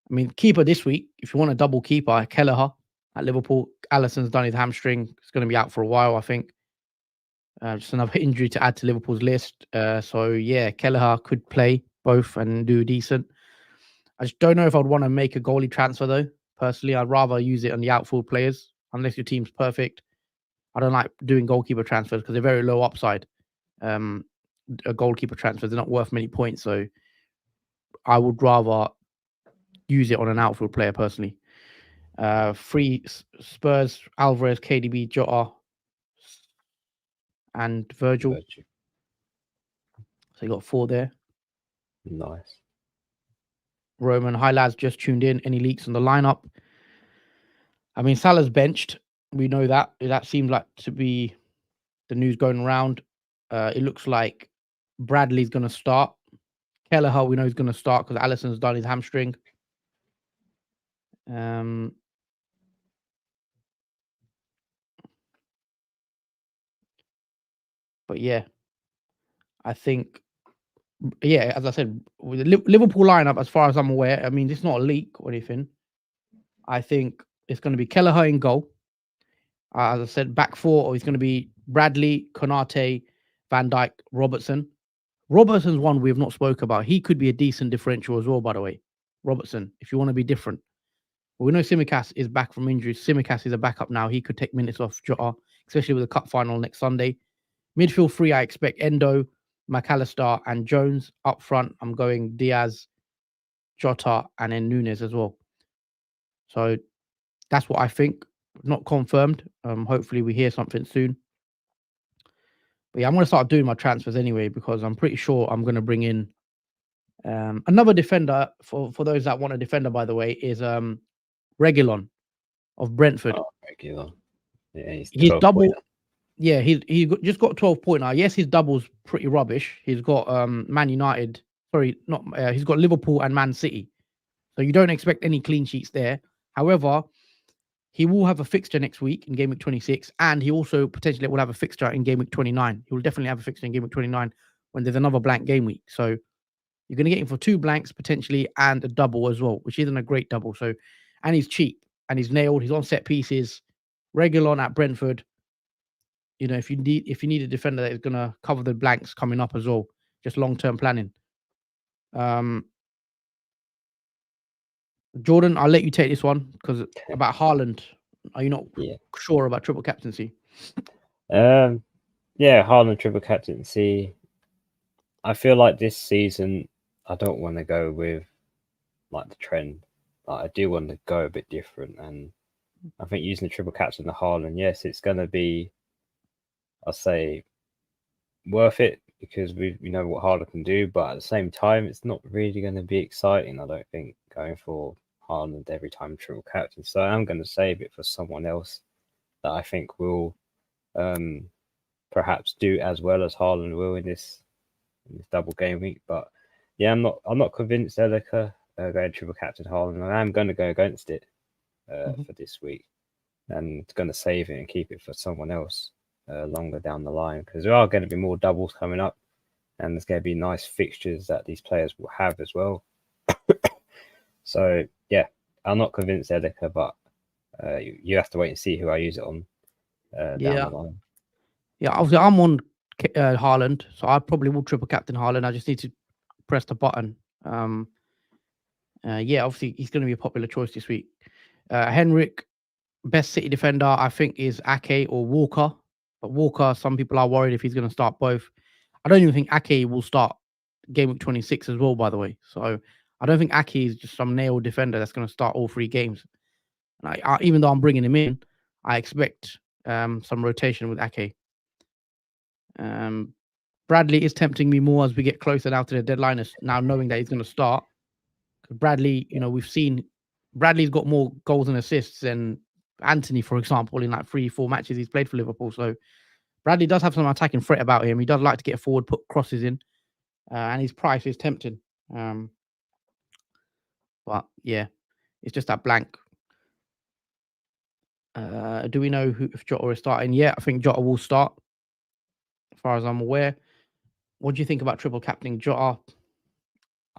mean, keeper this week, if you want a double keeper, Kelleher at Liverpool. Alisson's done his hamstring. It's going to be out for a while, I think. Just another injury to add to Liverpool's list. So, yeah, Kelleher could play both and do decent. I just don't know if I'd want to make a goalie transfer, though, Personally, I'd rather use it on the outfield players unless your team's perfect. I don't like doing goalkeeper transfers because they're very low upside. A goalkeeper transfers, they're not worth many points, so I would rather use it on an outfield player personally. Free Spurs, Alvarez, KDB, Jota, and Virgil. Virtue. So you got 4 there. Nice. Roman, hi lads, just tuned in. Any leaks on the lineup? I mean, Salah's benched. We know that. That seems like to be the news going around. It looks like Bradley's going to start. Kelleher, we know he's going to start because Alisson's done his hamstring. But yeah, I think, yeah, as I said, with the Liverpool lineup, as far as I'm aware, I mean, it's not a leak or anything. I think it's going to be Kelleher in goal. As I said, back 4, or it's going to be Bradley, Konate, Van Dijk, Robertson. Robertson's one we have not spoke about. He could be a decent differential as well, by the way. Robertson, if you want to be different. Well, we know Tsimikas is back from injury. Tsimikas is a backup now. He could take minutes off Jota, especially with the cup final next Sunday. Midfield 3, I expect Endo, McAllister, and Jones. Up front, I'm going Diaz, Jota, and then Nunes as well. So that's what I think. Not confirmed. Hopefully we hear something soon. But yeah, I'm going to start doing my transfers anyway because I'm pretty sure I'm going to bring in another defender. For those that want a defender, by the way, is Reguilon of Brentford. Oh, Reguilon. Yeah, he's double. Yeah, he just got 12 point now. Yes, his double's pretty rubbish. He's got Man United. Sorry, not he's got Liverpool and Man City. So you don't expect any clean sheets there. However, he will have a fixture next week in game week 26, and he also potentially will have a fixture in game week 29. He will definitely have a fixture in game week 29 when there's another blank game week. So you're going to get him for 2 blanks potentially and a double as well, which isn't a great double. So, and he's cheap and he's nailed. He's on set pieces. Reguilon at Brentford. You know, if you need a defender that is going to cover the blanks coming up as well, just long-term planning. Jordan, I'll let you take this one because about Haaland, are you not sure about triple captaincy? Yeah, Haaland triple captaincy. I feel like this season I don't want to go with like the trend. Like, I do want to go a bit different, and I think using the triple captain the Haaland, yes, it's going to be, I'll say, worth it because we know what Haaland can do, but at the same time, it's not really going to be exciting. I don't think going for Haaland every time triple captain. So I'm going to save it for someone else that I think will perhaps do as well as Haaland will in this double game week. But yeah, I'm not convinced Elika going triple captain Haaland. I am going to go against it for this week and going to save it and keep it for someone else longer down the line because there are going to be more doubles coming up and there's going to be nice fixtures that these players will have as well. So yeah, I'm not convinced Elika, but you have to wait and see who I use it on down the line. Yeah, obviously I'm on Haaland, so I probably will triple captain Haaland. I just need to press the button. Obviously he's going to be a popular choice this week. Henrik, best City defender, I think is Ake or Walker. But Walker, some people are worried if he's going to start both. I don't even think Ake will start game week 26 as well, by the way. So I don't think Ake is just some nailed defender that's going to start all 3 games. Even though I'm bringing him in, I expect some rotation with Ake. Bradley is tempting me more as we get closer now to the deadline, now knowing that he's going to start. Because Bradley, you know, we've seen Bradley's got more goals and assists than Anthony, for example, in like 3-4 matches he's played for Liverpool. So Bradley does have some attacking threat about him. He does like to get forward, put crosses in, and his price is tempting. But yeah, it's just that blank. Do we know if Jota is starting? Yeah, I think Jota will start, as far as I'm aware. What do you think about triple captaining Jota?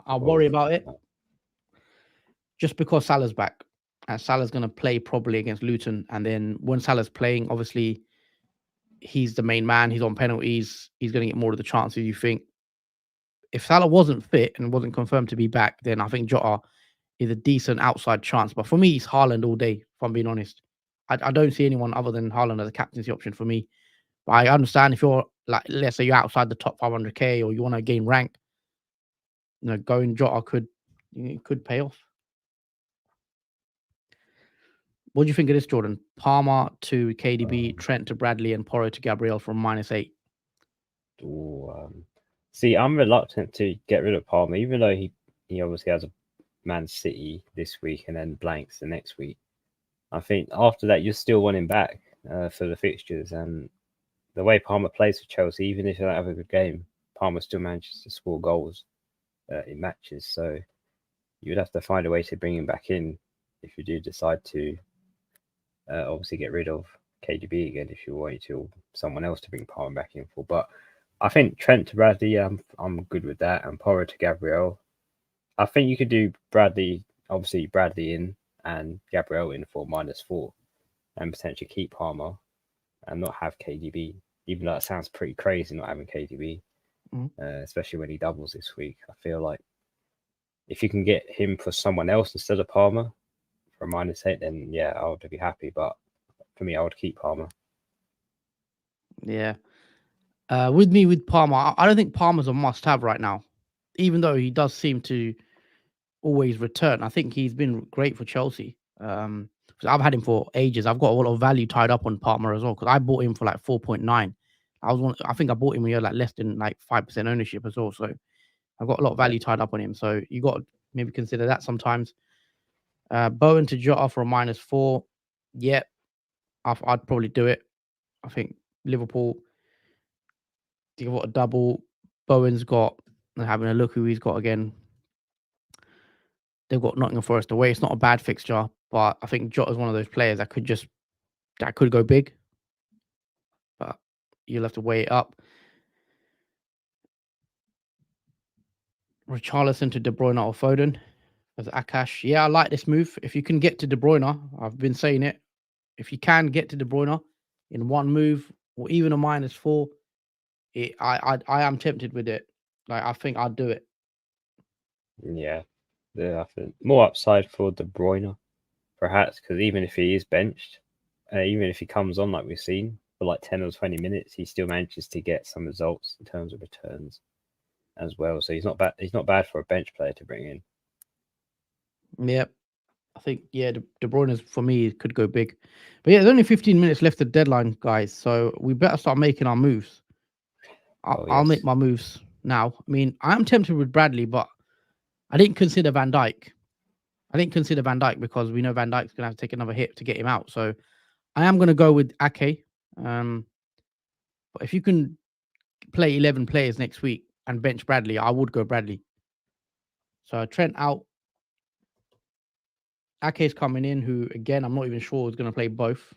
I'll worry about it just because Salah's back. Salah's going to play probably against Luton. And then when Salah's playing, obviously, he's the main man. He's on penalties. He's going to get more of the chances, you think. If Salah wasn't fit and wasn't confirmed to be back, then I think Jota is a decent outside chance. But for me, it's Haaland all day, if I'm being honest. I don't see anyone other than Haaland as a captaincy option for me. But I understand if you're like, let's say you're outside the top 500k or you want to gain rank, going Jota could pay off. What do you think of this, Jordan? Palmer to KDB, Trent to Bradley, and Porro to Gabriel from -8. See, I'm reluctant to get rid of Palmer, even though he obviously has a Man City this week and then blanks the next week. I think after that, you still want him back for the fixtures. And the way Palmer plays for Chelsea, even if you don't have a good game, Palmer still manages to score goals in matches. So you would have to find a way to bring him back in if you do decide to obviously get rid of KDB again, if you want to, someone else to bring Palmer back in for. But I think Trent to Bradley, I'm good with that. And Porro to Gabriel. I think you could do Bradley in and Gabriel in for -4 and potentially keep Palmer and not have KDB, even though it sounds pretty crazy not having KDB, especially when he doubles this week. I feel like if you can get him for someone else instead of Palmer for a -8, then yeah, I would be happy. But for me, I would keep Palmer. Yeah. With Palmer, I don't think Palmer's a must-have right now, even though he does seem to always return. I think he's been great for Chelsea. I've had him for ages. I've got a lot of value tied up on Palmer as well because I bought him for like 4.9. I think I bought him when he had like less than like 5% ownership as well. So I've got a lot of value tied up on him. So you got to maybe consider that sometimes. Bowen to Jota for a -4. Yeah, I'd probably do it. I think Liverpool, they've got a double. Bowen's got, having a look who he's got again. They've got Nottingham Forest away. It's not a bad fixture, but I think Jota's one of those players that could go big. But you'll have to weigh it up. Richarlison to De Bruyne or Foden as Akash. Yeah, I like this move. If you can get to De Bruyne, I've been saying it. If you can get to De Bruyne in one move or even a -4, I am tempted with it. Like I think I'd do it. Yeah, I think more upside for De Bruyne, perhaps, because even if he is benched, even if he comes on like we've seen for like 10 or 20 minutes, he still manages to get some results in terms of returns as well. So he's not bad. He's not bad for a bench player to bring in. Yep. I think, yeah, De Bruyne for me could go big. But yeah, there's only 15 minutes left to the deadline, guys. So we better start making our moves. I'll make my moves now. I mean, I'm tempted with Bradley, but I didn't consider Van Dijk. Because we know Van Dijk's going to have to take another hit to get him out. So I am going to go with Ake. But if you can play 11 players next week and bench Bradley, I would go Bradley. So Trent out. Ake's coming in, who, again, I'm not even sure is going to play both.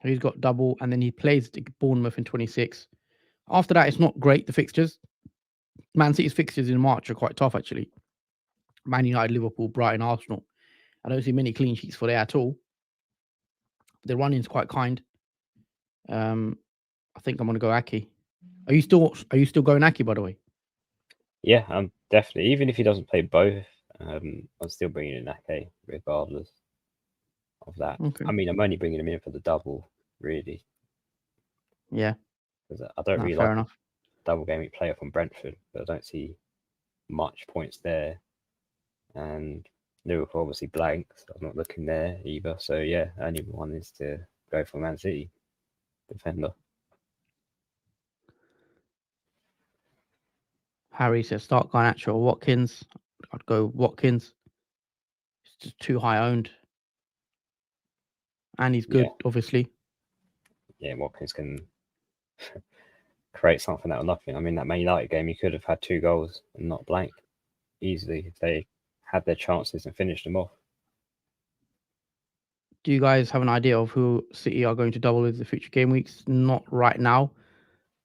He's got double, and then he plays Bournemouth in 26. After that, it's not great, the fixtures. Man City's fixtures in March are quite tough, actually. Man United, Liverpool, Brighton, Arsenal. I don't see many clean sheets for there at all. The running's quite kind. I think I'm going to go Ake. Are you still going Ake, by the way? Yeah, I'm definitely. Even if he doesn't play both, I'm still bringing in Ake regardless of that. Okay. I mean, I'm only bringing him in for the double, really. Yeah. Because I don't really like double gameweek player from Brentford, but I don't see much points there. And Liverpool obviously blank, so I'm not looking there either. So yeah, only one is to go for Man City defender. Harry says start Garnacho or Watkins. I'd go Watkins. It's just too high owned. And he's good, obviously. Yeah, Watkins can create something out of nothing. I mean, that Man United game, he could have had 2 goals and not blank easily if they had their chances and finished them off. Do you guys have an idea of who City are going to double with the future game weeks? Not right now.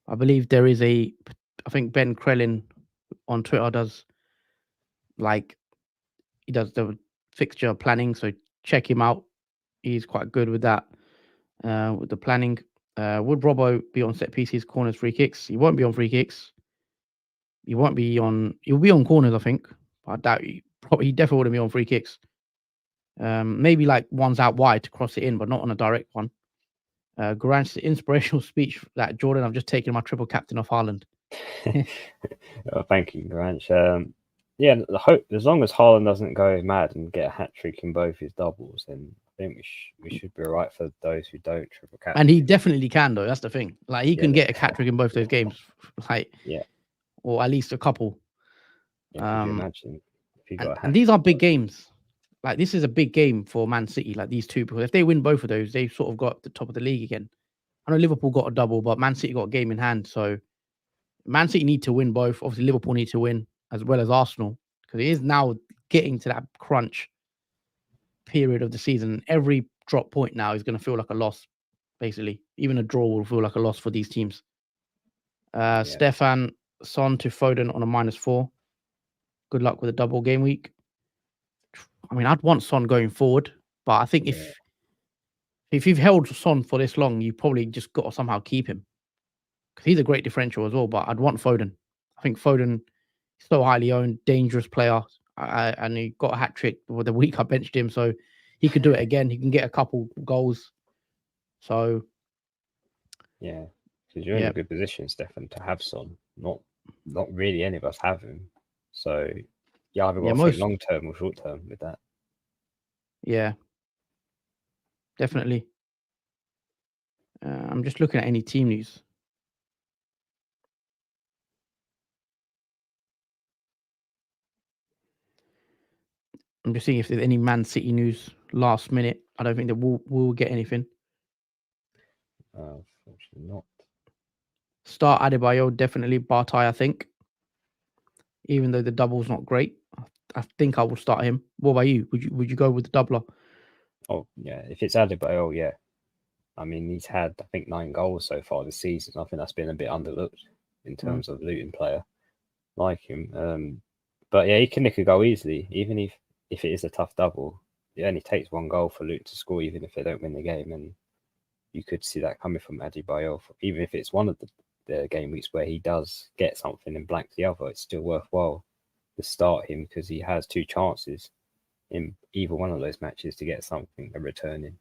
I believe there is I think Ben Krellin on Twitter does the fixture planning, so check him out. He's quite good with that, with the planning. Would Robbo be on set pieces, corners, free kicks? He won't be on free kicks. He'll be on corners, I think, I doubt he definitely wouldn't be on free kicks. Maybe like ones out wide to cross it in, but not on a direct one. Grant's inspirational speech that Jordan, I've just taken my triple captain off Haaland. Thank you, Grant. Yeah, the hope as long as Haaland doesn't go mad and get a hat trick in both his doubles, then I think we should be all right for those who don't triple captain. And he definitely can, though. That's the thing. Like he can get a hat trick in both those games, like or at least a couple. Yeah, could you imagine if he got a hat? And these are big games. Like this is a big game for Man City. Like these two, because if they win both of those, they sort of got the top of the league again. I know Liverpool got a double, but Man City got a game in hand. So Man City need to win both. Obviously, Liverpool need to win as well as Arsenal, because it is now getting to that crunch period of the season. Every drop point now is going to feel like a loss, basically. Even a draw will feel like a loss for these teams. Stefan, Son to Foden on a -4. Good luck with a double game week. I mean, I'd want Son going forward, but I think if you've held Son for this long, you probably just got to somehow keep him, because he's a great differential as well. But I'd want Foden. I think Foden is so highly owned, dangerous player, and he got a hat trick with the week I benched him, so he could do it again. He can get a couple goals. So yeah, because you're in a good position, Stefan, to have Son. Not really any of us have him. So yeah, either got to think long term or short term with that. Yeah, definitely. I'm just looking at any team news. I'm just seeing if there's any Man City news last minute. I don't think that we'll get anything. Unfortunately not. Start Adebayo, definitely. Bartai, I think. Even though the double's not great, I think I will start him. What about you? Would you go with the doubler? Oh yeah, if it's Adebayo, yeah. I mean, he's had I think 9 goals so far this season. I think that's been a bit underlooked in terms of Luton player like him. But yeah, he can nick a goal easily, even if it is a tough double. It only takes 1 goal for Luton to score, even if they don't win the game, and you could see that coming from Adebayo. Even if it's one of the game weeks where he does get something and blank the other, it's still worthwhile to start him, because he has 2 chances in either one of those matches to get something, a return in.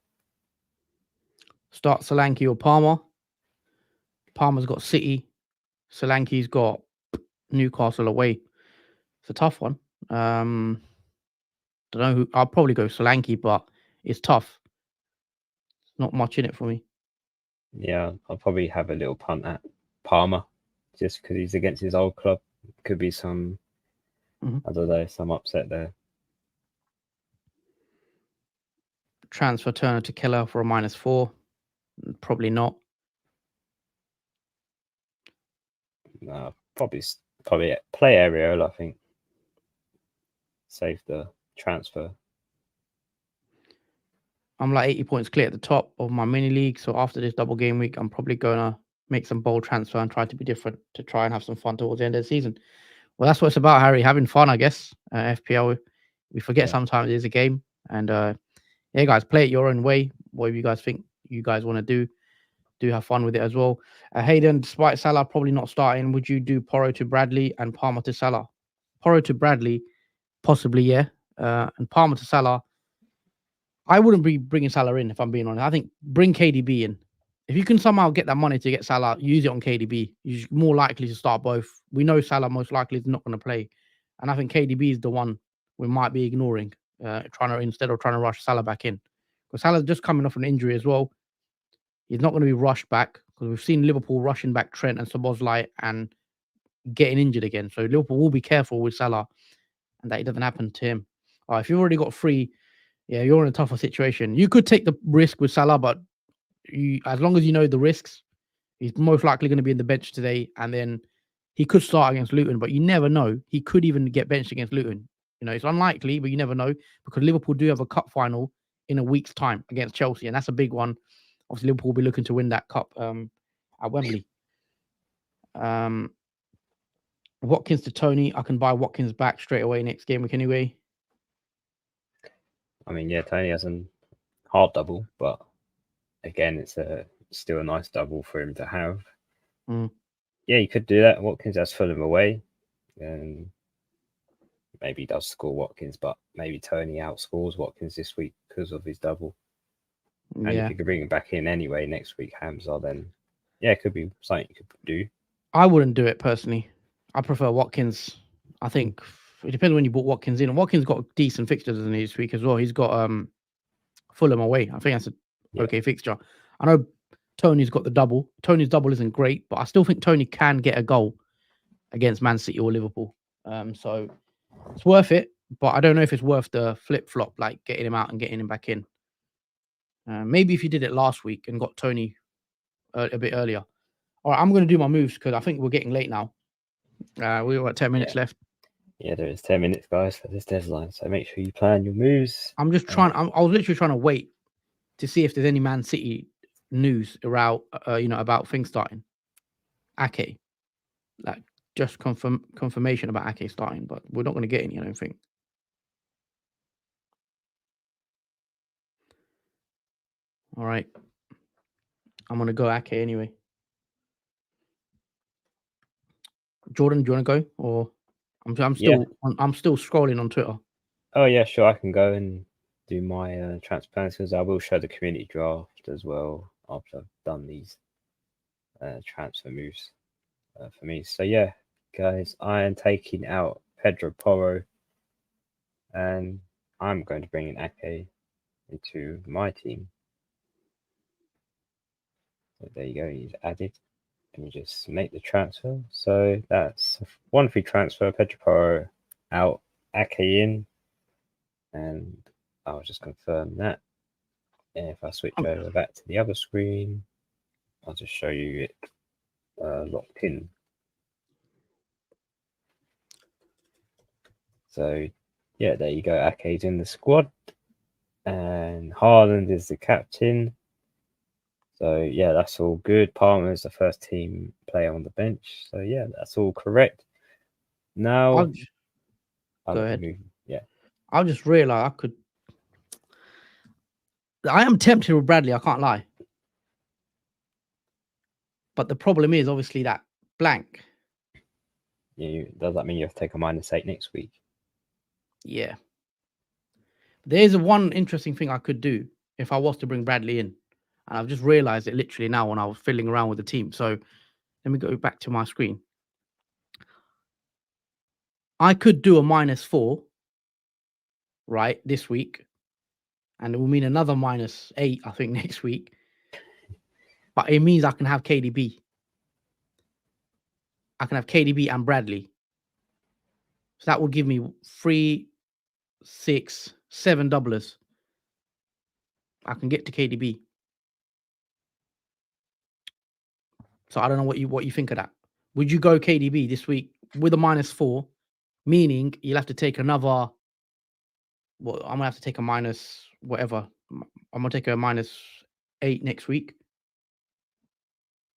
Start Solanke or Palmer. Palmer's got City. Solanke's got Newcastle away. It's a tough one. Don't know who. I'll probably go Solanke, but it's tough. Not much in it for me. Yeah, I'll probably have a little punt at Palmer, just because he's against his old club. Could be some, I don't know, some upset there. Transfer Turner to Keller for a -4. Probably not. Probably play Areola, I think. Save the transfer. I'm like 80 points clear at the top of my mini league. So after this double game week, I'm probably going to make some bold transfer and try to be different to try and have some fun towards the end of the season. Well, that's what it's about, Harry. Having fun, I guess. FPL, we forget sometimes it is a game. And yeah, guys, play it your own way. Whatever you guys think you guys want to do have fun with it as well. Hayden, despite Salah probably not starting, would you do Porro to Bradley and Palmer to Salah? Porro to Bradley, possibly, yeah. And Palmer to Salah, I wouldn't be bringing Salah in, if I'm being honest. I think bring KDB in. If you can somehow get that money to get Salah, use it on KDB. You're more likely to start both. We know Salah most likely is not going to play. And I think KDB is the one we might be ignoring, instead of trying to rush Salah back in. Because Salah's just coming off an injury as well. He's not going to be rushed back, because we've seen Liverpool rushing back Trent and Szoboszlai and getting injured again. So Liverpool will be careful with Salah and that it doesn't happen to him. If you've already got 3, yeah, you're in a tougher situation. You could take the risk with Salah, but as long as you know the risks, he's most likely going to be in the bench today, and then he could start against Luton, but you never know. He could even get benched against Luton. You know, it's unlikely, but you never know, because Liverpool do have a cup final in a week's time against Chelsea, and that's a big one. Obviously, Liverpool will be looking to win that cup at Wembley. Watkins to Tony. I can buy Watkins back straight away next game week anyway. I mean, yeah, Tony has a hard double, but again, it's still a nice double for him to have. Yeah, you could do that. Watkins has Fulham away, and maybe he does score Watkins, but maybe Tony outscores Watkins this week because of his double. And if Yeah, you could bring him back in anyway next week, Hamza, then yeah, it could be something you could do. I wouldn't do it personally. I prefer Watkins. I think it depends when you bought Watkins in. And Watkins got decent fixtures in this week as well. He's got Fulham away. I think that's an okay fixture. I know Tony's got the double. Tony's double isn't great, but I still think Tony can get a goal against Man City or Liverpool. So it's worth it, but I don't know if it's worth the flip flop, like getting him out and getting him back in. Maybe if you did it last week and got Tony a bit earlier. All right, I'm going to do my moves because I think we're getting late now. We've got 10 minutes left. Yeah, there is 10 minutes, guys, for this deadline. So make sure you plan your moves. I'm just trying. I was literally trying to wait to see if there's any Man City news around, about things starting. Ake, like just confirmation about Ake starting, but we're not going to get any. I don't think. All right, I'm going to go Ake anyway. Jordan, do you want to go, or I'm still scrolling on Twitter. Oh yeah, sure. I can go and do my transfer plans because I will show the community draft as well after I've done these transfer moves for me. So yeah, guys, I am taking out Pedro Porro, and I'm going to bring in Ake into my team. So there you go. He's added. And you just make the transfer. So that's one free transfer. Pedro Porro out, Ake in, and I'll just confirm that. And if I switch over back to the other screen, I'll just show you it locked in. So yeah, there you go. Ake's in the squad, and Haaland is the captain. So yeah, that's all good. Palmer is the first team player on the bench. So yeah, that's all correct. Now, go ahead. Yeah, I just realized I am tempted with Bradley. I can't lie, but the problem is obviously that blank. Does that mean you have to take a -8 next week? Yeah. There's one interesting thing I could do if I was to bring Bradley in. And I've just realized it literally now when I was fiddling around with the team. So let me go back to my screen. I could do a -4, right, this week. And it will mean another -8, I think, next week. But it means I can have KDB. I can have KDB and Bradley. So that will give me 3, 6, 7 doublers. I can get to KDB. So I don't know what you think of that. Would you go KDB this week with a -4, meaning you'll have to take another? Well, I'm gonna have to take a minus whatever. I'm gonna take a -8 next week.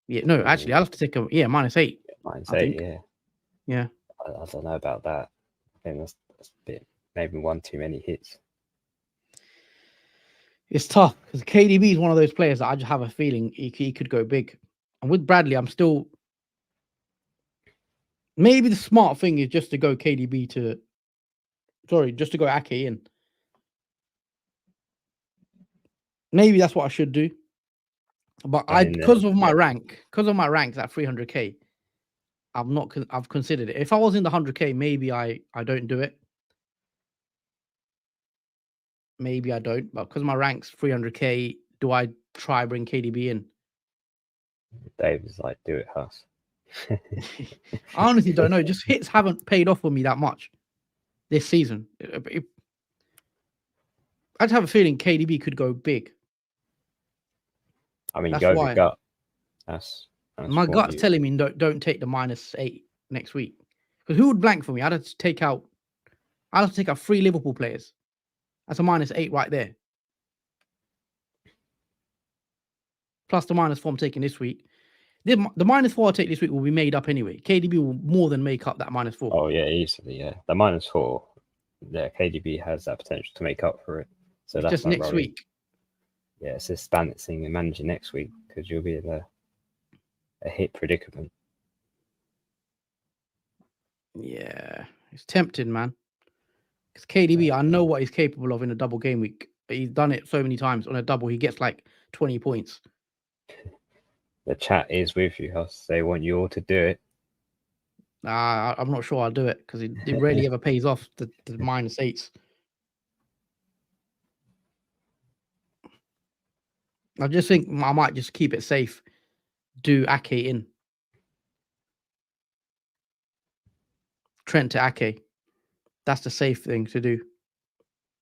Yeah, no, actually, I'll have to take a -8. -8, yeah. I don't know about that. I think that's a bit, maybe one too many hits. It's tough because KDB is one of those players that I just have a feeling he could go big. And with Bradley, I'm still. Maybe the smart thing is just to go KDB just to go Ake in. Maybe that's what I should do. But because of my rank at 300k, I've considered it. If I was in the 100k, maybe I don't do it. Maybe I don't, but because my rank's 300k, do I try bring KDB in? David's like, do it, Huss. I honestly don't know. Just hits haven't paid off for me that much this season. I just have a feeling KDB could go big. I mean, that's go with gut. That's my gut's telling me don't take the -8 next week. Because who would blank for me? I'd have to take out 3 Liverpool players. That's a -8 right there. Plus the -4 I'm taking this week. The -4 I take this week will be made up anyway. KDB will more than make up that -4. Oh yeah, easily. Yeah, the -4. Yeah, KDB has that potential to make up for it. So that's just next week. Yeah, it's just balancing and managing next week because you'll be in a hit predicament. Yeah, it's tempting, man. Because KDB, I know what he's capable of in a double game week. He's done it so many times on a double. He gets like 20 points. The chat is with you, Huss. They want you all to do it. I'm not sure I'll do it because it rarely ever pays off the -8s. I just think I might just keep it safe. Do Ake in. Trent to Ake. That's the safe thing to do.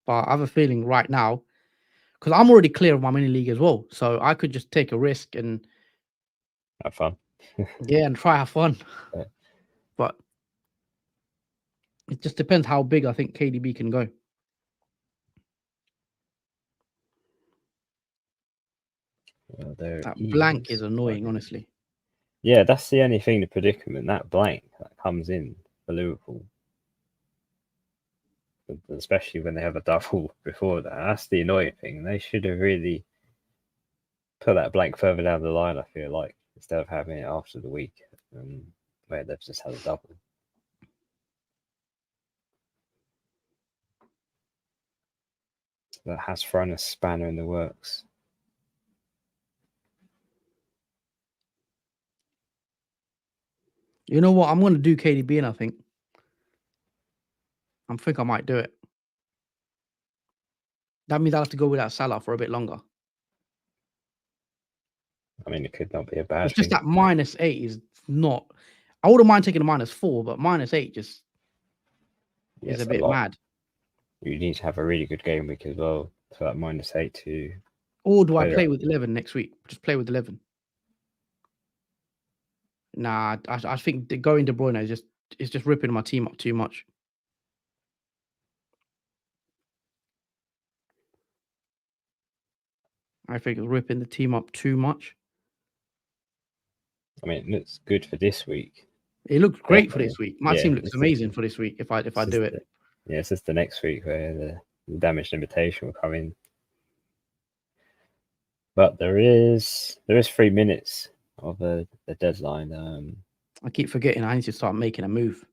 But I have a feeling right now, because I'm already clear of my mini league as well, so I could just take a risk and Have fun. and try have fun. Yeah. But it just depends how big I think KDB can go. Well, That blank is annoying, honestly. Yeah, that's the only thing, the predicament, that blank that comes in for Liverpool. Especially when they have a double before that. That's the annoying thing. They should have really put that blank further down the line, I feel like, instead of having it after the week where they've just had a double. That has thrown a spanner in the works. You know what? I'm going to do KDB, and I think I might do it. That means I have to go without Salah for a bit longer. I mean, it could not be a bad It's thing. just that -8 is not. I wouldn't mind taking a -4, but -8 just is a bit mad. You need to have a really good game week as well for that -8 to. Or do I play with 11 next week? Just play with 11. Nah, I think going De Bruyne is just ripping my team up too much. I think it's ripping the team up too much. I mean, it looks good for this week. It looks great for this week. My team looks amazing for this week if I do it. It's just the next week where the damage limitation will come in. But there is 3 minutes of the deadline. I keep forgetting I need to start making a move.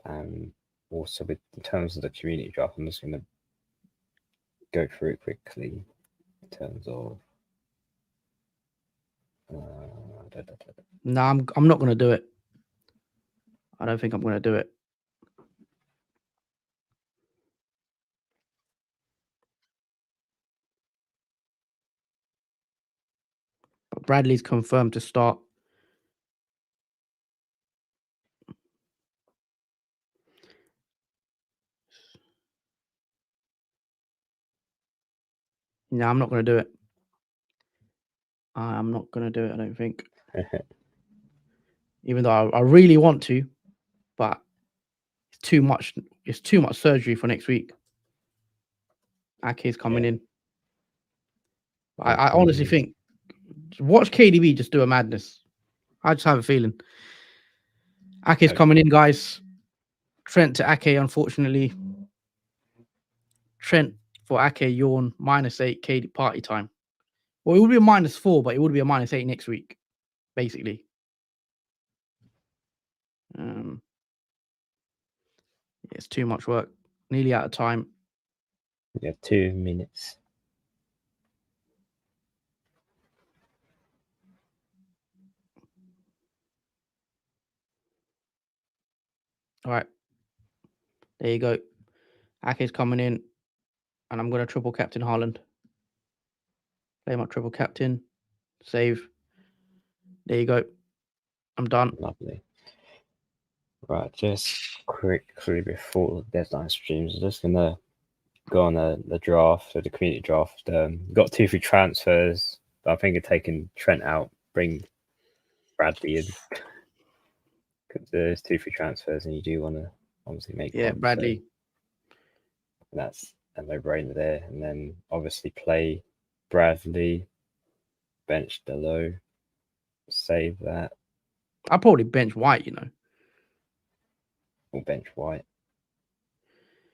And also in terms of the community draft, I'm just going to go through it quickly in terms of. No, I'm not going to do it. I don't think I'm going to do it. But Bradley's confirmed to start. No, I'm not going to do it. I'm not going to do it, I don't think. Even though I really want to, but it's too much. It's too much surgery for next week. Ake's coming in. I honestly think watch KDB just do a madness. I just have a feeling. Ake's coming in, guys. Trent to Ake, unfortunately. Trent for Ake, yawn, -8, KD party time. Well, it would be a -4, but it would be a -8 next week, basically. It's too much work. Nearly out of time. Yeah, 2 minutes. All right. There you go. Ake's coming in, and I'm going to triple captain Haaland. Play my triple captain. Save. There you go. I'm done. Lovely. Right, just quickly before the deadline streams, I'm just going to go on the draft, or the community draft. Got 2 free transfers. But I think of taking Trent out, bring Bradley in. There's 2 free transfers, and you do want to obviously make one. Bradley. So that's a no-brainer there. And then obviously play Bradley, bench below, save that. I'll probably bench White, Or bench White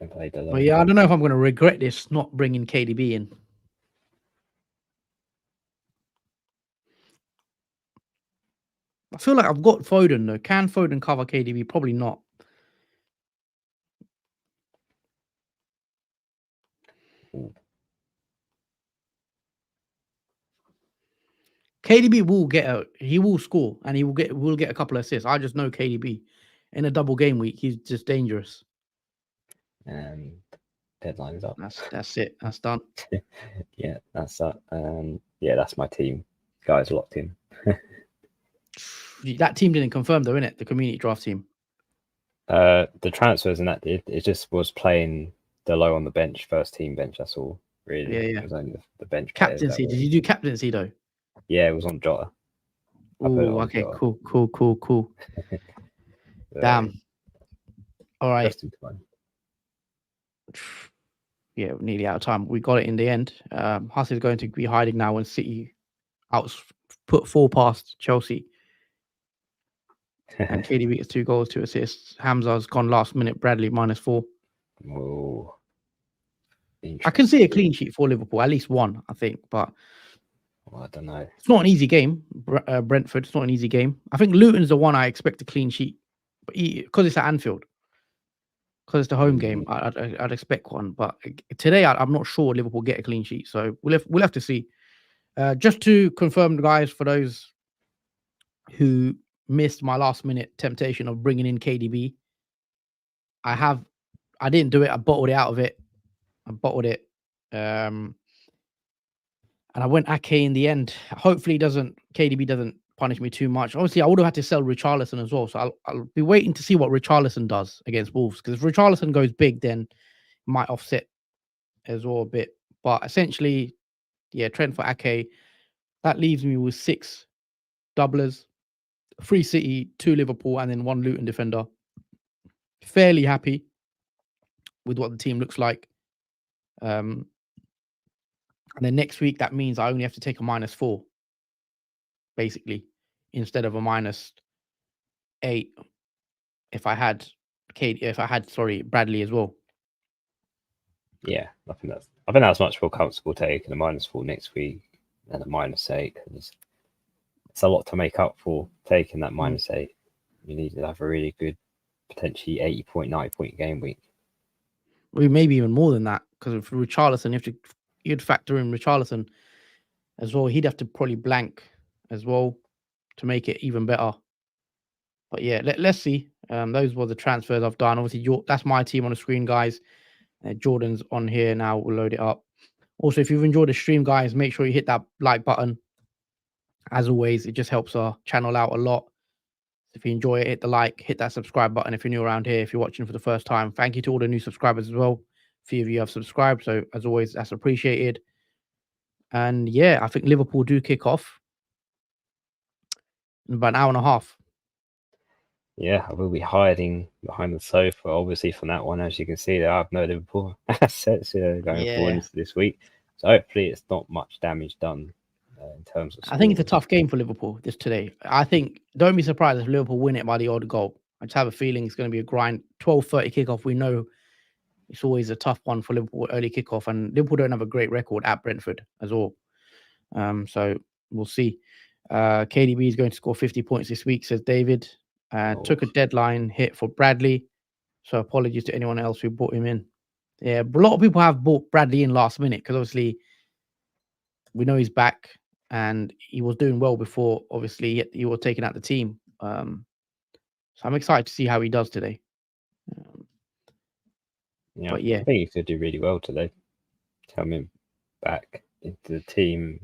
and play below. But yeah, I don't know if I'm going to regret this not bringing KDB in. I feel like I've got Foden though. Can Foden cover KDB? Probably not. KDB he will score and will get a couple of assists. I just know KDB in a double game week, he's just dangerous. Deadline's up. That's it. That's done. Yeah, that's that. Yeah, that's my team. Guys locked in. That team didn't confirm though, innit? The community draft team. The transfers and that did. It just was playing the low on the bench, first team bench. That's all, really. Yeah. It was only the bench. Captaincy. Did you do captaincy though? Yeah, it was on Jota. Oh, okay, Jota. Cool. Damn. All right. Yeah, we're nearly out of time. We got it in the end. Huss is going to be hiding now when City put 4 past Chelsea. And KDB gets 2 goals, 2 assists. Hamza's gone last minute. Bradley -4. Oh, I can see a clean sheet for Liverpool, at least one, I think. But I don't know. It's not an easy game. Brentford. It's not an easy game. I think Luton's the one I expect a clean sheet, but because it's at Anfield, because it's the home game, I'd expect one. But today, I'm not sure Liverpool get a clean sheet. So we'll have to see. Just to confirm, guys, for those who missed my last minute temptation of bringing in KDB, I didn't do it. I bottled it out of it. And I went Ake in the end. Hopefully KDB doesn't punish me too much. Obviously, I would have had to sell Richarlison as well. So I'll be waiting to see what Richarlison does against Wolves. Because if Richarlison goes big, then it might offset as well a bit. But essentially, yeah, Trent for Ake. That leaves me with 6 doublers, 3 City, 2 Liverpool, and then 1 Luton defender. Fairly happy with what the team looks like. And then next week, that means I only have to take a -4, basically, instead of a -8 if I had Bradley as well. Yeah, I think that's much more comfortable taking a -4 next week than a -8, because it's a lot to make up for taking that -8. You need to have a really good, potentially 80-point, 90-point game week. Well, maybe even more than that, because if Richarlison, you'd factor in Richarlison as well. He'd have to probably blank as well to make it even better. But yeah, let's see. Those were the transfers I've done. Obviously, that's my team on the screen, guys. Jordan's on here now. We'll load it up. Also, if you've enjoyed the stream, guys, make sure you hit that like button. As always, it just helps our channel out a lot. If you enjoy it, hit the like, hit that subscribe button if you're new around here, if you're watching for the first time. Thank you to all the new subscribers as well. A few of you have subscribed, so as always, that's appreciated. And yeah, I think Liverpool do kick off in about an hour and a half. Yeah, I will be hiding behind the sofa, obviously, from that one. As you can see, there I have no Liverpool assets going forward into this week. So hopefully it's not much damage done in terms of... I think it's a tough game for Liverpool today. I think, don't be surprised if Liverpool win it by the odd goal. I just have a feeling it's going to be a grind. 12:30 kickoff, we know it's always a tough one for Liverpool, early kickoff. And Liverpool don't have a great record at Brentford as well. So we'll see. KDB is going to score 50 points this week, says David. Took a deadline hit for Bradley. So apologies to anyone else who bought him in. Yeah, a lot of people have bought Bradley in last minute because obviously we know he's back and he was doing well before. Obviously, he was taking out the team. So I'm excited to see how he does today. But yeah, I think he could do really well today. Coming back into the team,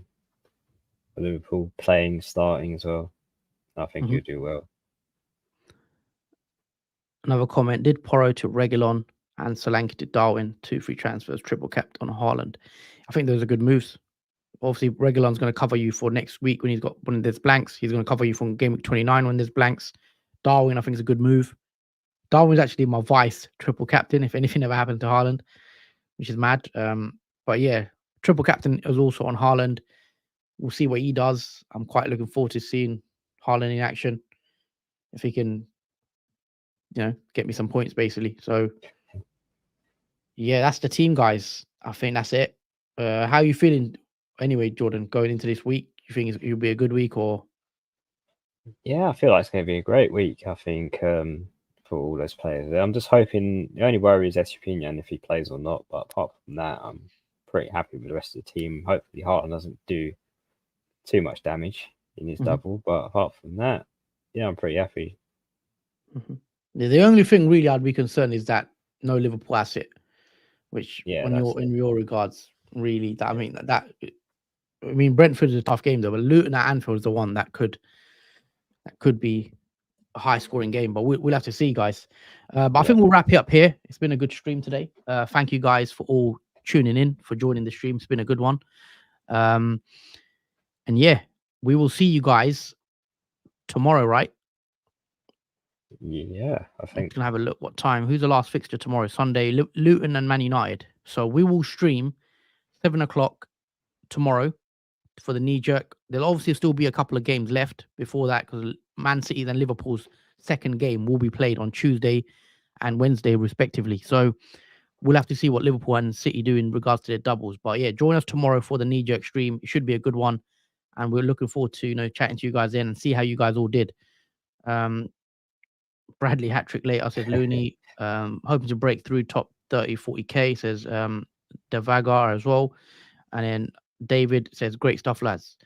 Liverpool starting as well. I think he'll do well. Another comment, did Porro to Reguilon and Solanke to Darwin, 2 free transfers, triple capped on Haaland. I think those are good moves. Obviously, Reguilon's going to cover you for next week when there's blanks. He's going to cover you from game week 29 when there's blanks. Darwin, I think, is a good move. Darwin's actually my vice triple captain if anything ever happened to Haaland, which is mad. But yeah, triple captain is also on Haaland. We'll see what he does. I'm quite looking forward to seeing Haaland in action. If he can, get me some points, basically. So, yeah, that's the team, guys. I think that's it. How are you feeling anyway, Jordan, going into this week? You think it'll be a good week or? Yeah, I feel like it's going to be a great week, I think, for all those players. I'm just hoping, the only worry is Estupinian if he plays or not. But apart from that, I'm pretty happy with the rest of the team. Hopefully Haaland doesn't do too much damage in his double. But apart from that, yeah, I'm pretty happy. The only thing really I'd be concerned is that no Liverpool asset, which in your regards, really, I mean, Brentford is a tough game though, but Luton at Anfield is the one that could be a high scoring game, but we'll have to see, guys. But I think we'll wrap it up here. It's been a good stream today. Thank you guys for all tuning in, for joining the stream. It's been a good one. And yeah, we will see you guys tomorrow, right? Yeah, I think. Gonna have a look. What time? Who's the last fixture tomorrow? Sunday, Luton and Man United. So we will stream 7 o'clock tomorrow for the knee jerk. There'll obviously still be a couple of games left before that, because Man City and Liverpool's second game will be played on Tuesday and Wednesday respectively. So we'll have to see what Liverpool and City do in regards to their doubles. But yeah, join us tomorrow for the knee jerk stream. It should be a good one, and we're looking forward to chatting to you guys in and see how you guys all did. Bradley hat-trick later, says Looney. Hoping to break through top 30, 40k, says Devagar as well. And then David says, great stuff, lads.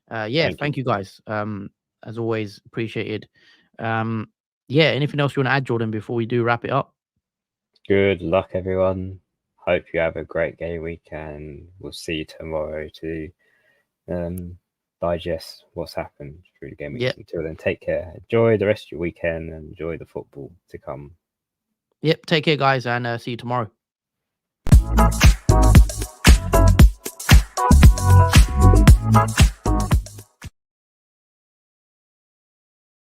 Thank you guys. As always, appreciated. Anything else you want to add, Jordan, before we do wrap it up? Good luck, everyone. Hope you have a great game week, and we'll see you tomorrow to digest what's happened through the game week. Until then, take care. Enjoy the rest of your weekend and enjoy the football to come. Yep, take care, guys, and see you tomorrow.